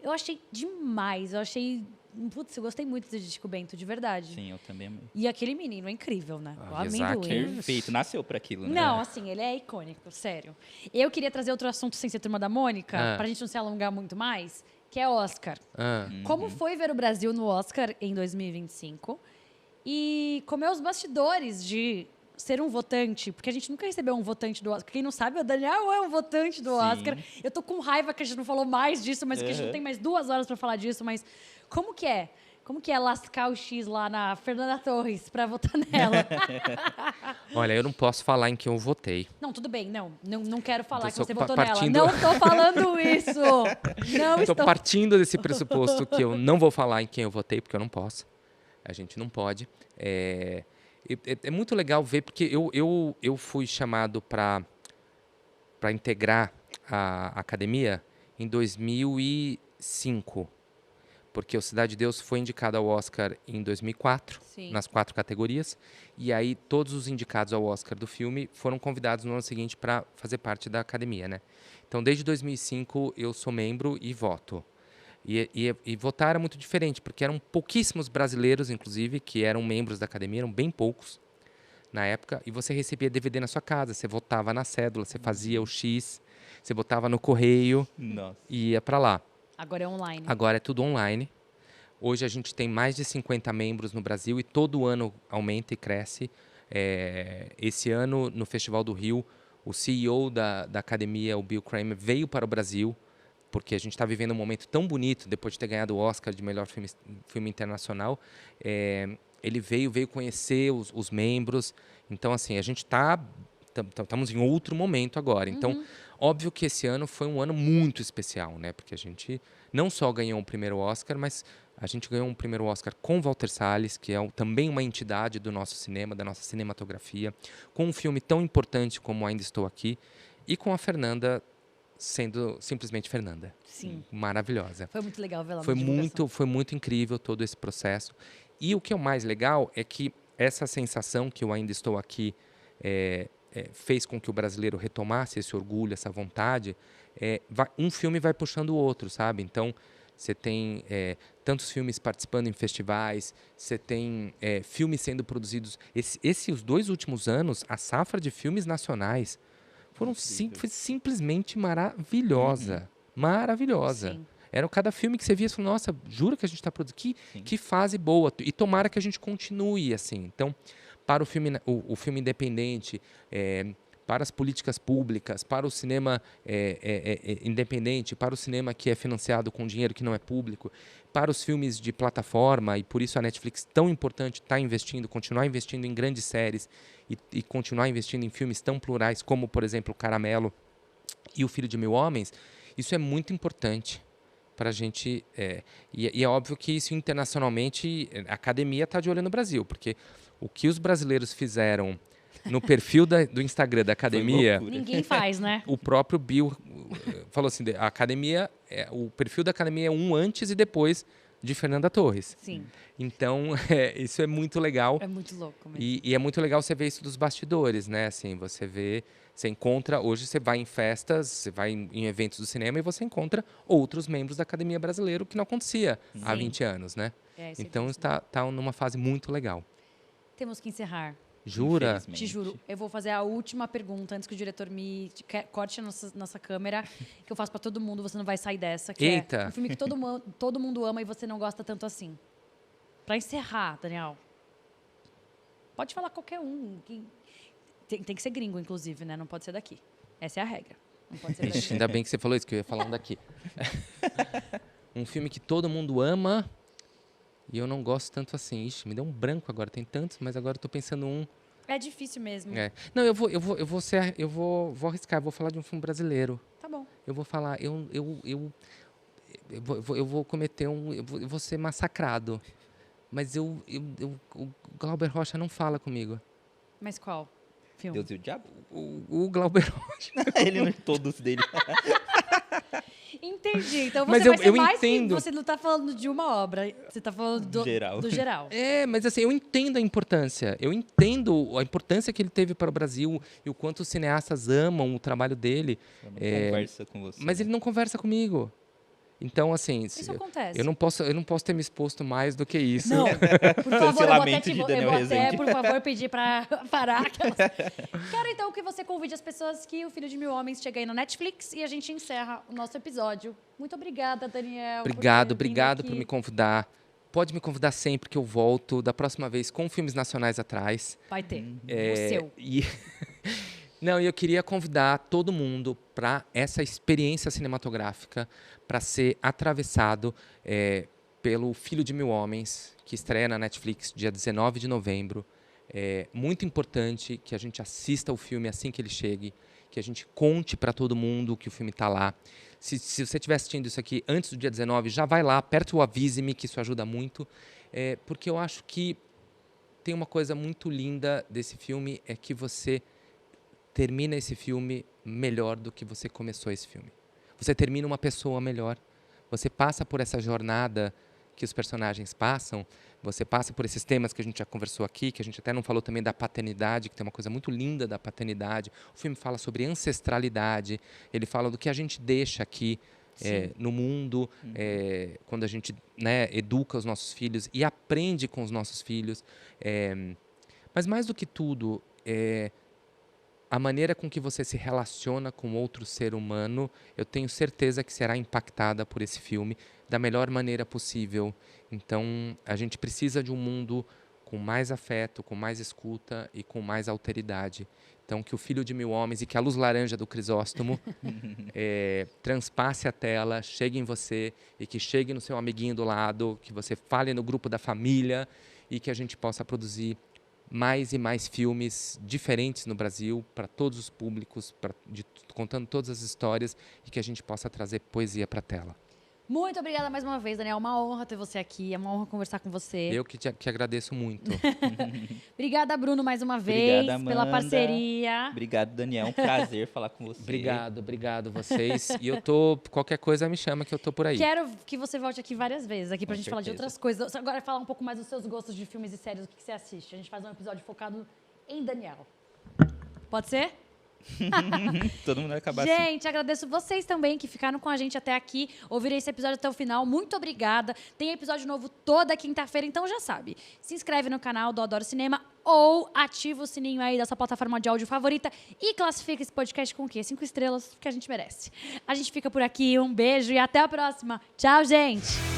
Speaker 1: Eu achei demais, eu achei... Putz, eu gostei muito de Chico Bento, de verdade.
Speaker 2: Sim, eu também amei.
Speaker 1: E aquele menino é incrível, né? O
Speaker 3: Ah, Isaac.
Speaker 1: amendoim.
Speaker 2: Perfeito, nasceu pra aquilo, né?
Speaker 1: Não, assim, ele é icônico, sério. Eu queria trazer outro assunto sem ser Turma da Mônica, pra gente não se alongar muito mais, que é Oscar.
Speaker 3: Ah,
Speaker 1: Como foi ver o Brasil no Oscar em 2025? E como é os bastidores de ser um votante? Porque a gente nunca recebeu um votante do Oscar. Quem não sabe, o Daniel é um votante do Oscar. Eu tô com raiva que a gente não falou mais disso, mas que a gente não tem mais 2 horas pra falar disso. Mas como que é? Como que é lascar o X lá na Fernanda Torres pra votar nela?
Speaker 3: olha, eu não posso falar em quem eu votei.
Speaker 1: Não, tudo bem. Não quero falar que
Speaker 3: Tô
Speaker 1: você
Speaker 3: pa-
Speaker 1: votou
Speaker 3: partindo-
Speaker 1: nela. Não tô falando isso. Não
Speaker 3: Estou
Speaker 1: estou...
Speaker 3: partindo desse pressuposto que eu não vou falar em quem eu votei, porque eu não posso. A gente não pode. É muito legal ver, porque eu fui chamado para integrar a academia em 2005. Porque o Cidade de Deus foi indicado ao Oscar em 2004,
Speaker 1: Sim.
Speaker 3: nas 4 categorias. E aí todos os indicados ao Oscar do filme foram convidados no ano seguinte para fazer parte da academia, né? Então, desde 2005, eu sou membro e voto. E votar era muito diferente, porque eram pouquíssimos brasileiros, inclusive, que eram membros da academia, eram bem poucos na época. E você recebia DVD na sua casa, você votava na cédula, você fazia o X, você botava no correio
Speaker 2: Nossa.
Speaker 3: e ia para lá.
Speaker 1: Agora é online.
Speaker 3: Agora é tudo online. Hoje a gente tem mais de 50 membros no Brasil e todo ano aumenta e cresce. Esse ano, no Festival do Rio, o CEO da academia, o Bill Kramer, veio para o Brasil, porque a gente está vivendo um momento tão bonito, depois de ter ganhado o Oscar de melhor filme internacional. Ele veio conhecer os membros. Então, assim, a gente estamos em outro momento agora. Então, óbvio que esse ano foi um ano muito especial, né? Porque a gente não só ganhou o primeiro Oscar, mas a gente ganhou um primeiro Oscar com Walter Salles, que é também uma entidade do nosso cinema, da nossa cinematografia, com um filme tão importante como Ainda Estou Aqui, e com a Fernanda sendo simplesmente Fernanda.
Speaker 1: Sim.
Speaker 3: Maravilhosa.
Speaker 1: Foi muito legal ver lá
Speaker 3: Foi muito incrível todo esse processo. E o que é o mais legal é que essa sensação que eu ainda estou aqui fez com que o brasileiro retomasse esse orgulho, essa vontade. Um filme vai puxando o outro, sabe? Então, você tem tantos filmes participando em festivais, você tem filmes sendo produzidos. Os 2 últimos anos, a safra de filmes nacionais foi simplesmente maravilhosa. Maravilhosa.
Speaker 1: Sim.
Speaker 3: Era cada filme que você via e falou, nossa, jura que a gente está produzindo? Que fase boa. E tomara que a gente continue assim. Então, para o filme independente, para as políticas públicas, para o cinema independente, para o cinema que é financiado com dinheiro que não é público, para os filmes de plataforma, e por isso a Netflix, tão importante, está investindo, continuar investindo em grandes séries e continuar investindo em filmes tão plurais como, por exemplo, Caramelo e O Filho de Mil Homens. Isso é muito importante para a gente. E é óbvio que isso internacionalmente, a academia está de olho no Brasil, porque o que os brasileiros fizeram no perfil do Instagram da academia,
Speaker 1: Ninguém faz, né?
Speaker 3: o próprio Bill falou assim, a academia, o perfil da academia é um antes e depois de Fernanda Torres.
Speaker 1: Sim.
Speaker 3: Então, isso é muito legal.
Speaker 1: É muito louco mesmo.
Speaker 3: E é muito legal você ver isso dos bastidores, né? Assim, você encontra, hoje você vai em festas, você vai em eventos do cinema e você encontra outros membros da Academia Brasileira, o que não acontecia há 20 anos, né?
Speaker 1: Isso é
Speaker 3: Então,
Speaker 1: difícil.
Speaker 3: está numa fase muito legal.
Speaker 1: Temos que encerrar.
Speaker 3: Jura?
Speaker 1: Te juro. Eu vou fazer a última pergunta antes que o diretor me corte a nossa câmera, que eu faço pra todo mundo, você não vai sair dessa. Que
Speaker 3: Eita!
Speaker 1: É um filme que todo mundo ama e você não gosta tanto assim. Pra encerrar, Daniel. Pode falar qualquer um. Tem que ser gringo, inclusive, né? Não pode ser daqui. Essa é a regra. Não pode ser daqui.
Speaker 3: Ixi, ainda bem que você falou isso, que eu ia falar um daqui. Um filme que todo mundo ama e eu não gosto tanto assim. Ixi, me deu um branco agora. Tem tantos, mas agora eu tô pensando um.
Speaker 1: É difícil mesmo.
Speaker 3: Não, eu vou arriscar. Eu vou falar de um filme brasileiro.
Speaker 1: Tá bom.
Speaker 3: Eu vou falar. eu vou cometer eu vou ser massacrado. Mas o Glauber Rocha não fala comigo.
Speaker 1: Mas qual filme?
Speaker 2: Deus e o Diabo?
Speaker 3: O Glauber Rocha.
Speaker 2: Ele não é todos dele.
Speaker 1: Entendi. Então
Speaker 3: Mas
Speaker 1: você vai ser
Speaker 3: eu
Speaker 1: mais
Speaker 3: entendo.
Speaker 1: que... Você não tá falando de uma obra. Você tá falando do geral.
Speaker 3: Mas assim, eu entendo a importância. Eu entendo a importância que ele teve para o Brasil e o quanto os cineastas amam o trabalho dele.
Speaker 2: Ele não conversa com você.
Speaker 3: Mas ele não conversa comigo. Então, assim,
Speaker 1: Isso acontece.
Speaker 3: eu não posso ter me exposto mais do que isso.
Speaker 1: Não, por favor,
Speaker 2: Cancelamento de
Speaker 1: eu
Speaker 2: Daniel
Speaker 1: vou até,
Speaker 2: Rezende.
Speaker 1: por favor, pedir pra parar. Quero, então, que você convide as pessoas que O Filho de Mil Homens chega aí no Netflix e a gente encerra o nosso episódio. Muito obrigada, Daniel.
Speaker 3: Obrigado
Speaker 1: por
Speaker 3: por me convidar. Pode me convidar sempre que eu volto, da próxima vez com filmes nacionais atrás.
Speaker 1: Vai ter. O seu.
Speaker 3: Não, eu queria convidar todo mundo para essa experiência cinematográfica, para ser atravessado pelo Filho de Mil Homens, que estreia na Netflix dia 19 de novembro. É muito importante que a gente assista o filme assim que ele chegue, que a gente conte para todo mundo que o filme está lá. Se você estiver assistindo isso aqui antes do dia 19, já vai lá, aperta o avise-me, que isso ajuda muito. Porque eu acho que tem uma coisa muito linda desse filme, é que você termina esse filme melhor do que você começou esse filme. Você termina uma pessoa melhor. Você passa por essa jornada que os personagens passam. Você passa por esses temas que a gente já conversou aqui, que a gente até não falou também da paternidade, que tem uma coisa muito linda da paternidade. O filme fala sobre ancestralidade. Ele fala do que a gente deixa aqui no mundo, quando a gente educa os nossos filhos e aprende com os nossos filhos. Mas mais do que tudo, a maneira com que você se relaciona com outro ser humano, eu tenho certeza que será impactada por esse filme da melhor maneira possível. Então, a gente precisa de um mundo com mais afeto, com mais escuta e com mais alteridade. Então, que O Filho de Mil Homens e que a luz laranja do Crisóstomo transpasse a tela, chegue em você e que chegue no seu amiguinho do lado, que você fale no grupo da família e que a gente possa produzir mais e mais filmes diferentes no Brasil, para todos os públicos, contando todas as histórias e que a gente possa trazer poesia para a tela.
Speaker 1: Muito obrigada mais uma vez, Daniel. Uma honra ter você aqui. É uma honra conversar com você.
Speaker 3: Eu que agradeço muito.
Speaker 1: Obrigada, Bruno, mais uma vez,
Speaker 2: Obrigada,
Speaker 1: pela
Speaker 2: Amanda.
Speaker 1: parceria.
Speaker 2: Obrigado, Daniel. Um prazer falar com você.
Speaker 3: Obrigado vocês. E qualquer coisa me chama que eu tô por aí.
Speaker 1: Quero que você volte aqui várias vezes, aqui pra
Speaker 2: Com
Speaker 1: gente falar de
Speaker 2: certeza.
Speaker 1: outras coisas. Agora falar um pouco mais dos seus gostos de filmes e séries, o que você assiste. A gente faz um episódio focado em Daniel. Pode ser?
Speaker 2: Todo mundo vai acabar assim.
Speaker 1: Gente, agradeço vocês também que ficaram com a gente até aqui, ouviram esse episódio até o final. Muito obrigada. Tem episódio novo toda quinta-feira, então já sabe. Se inscreve no canal do Adoro Cinema ou ativa o sininho aí da sua plataforma de áudio favorita e classifica esse podcast com o quê? 5 estrelas, que a gente merece. A gente fica por aqui, um beijo e até a próxima. Tchau, gente!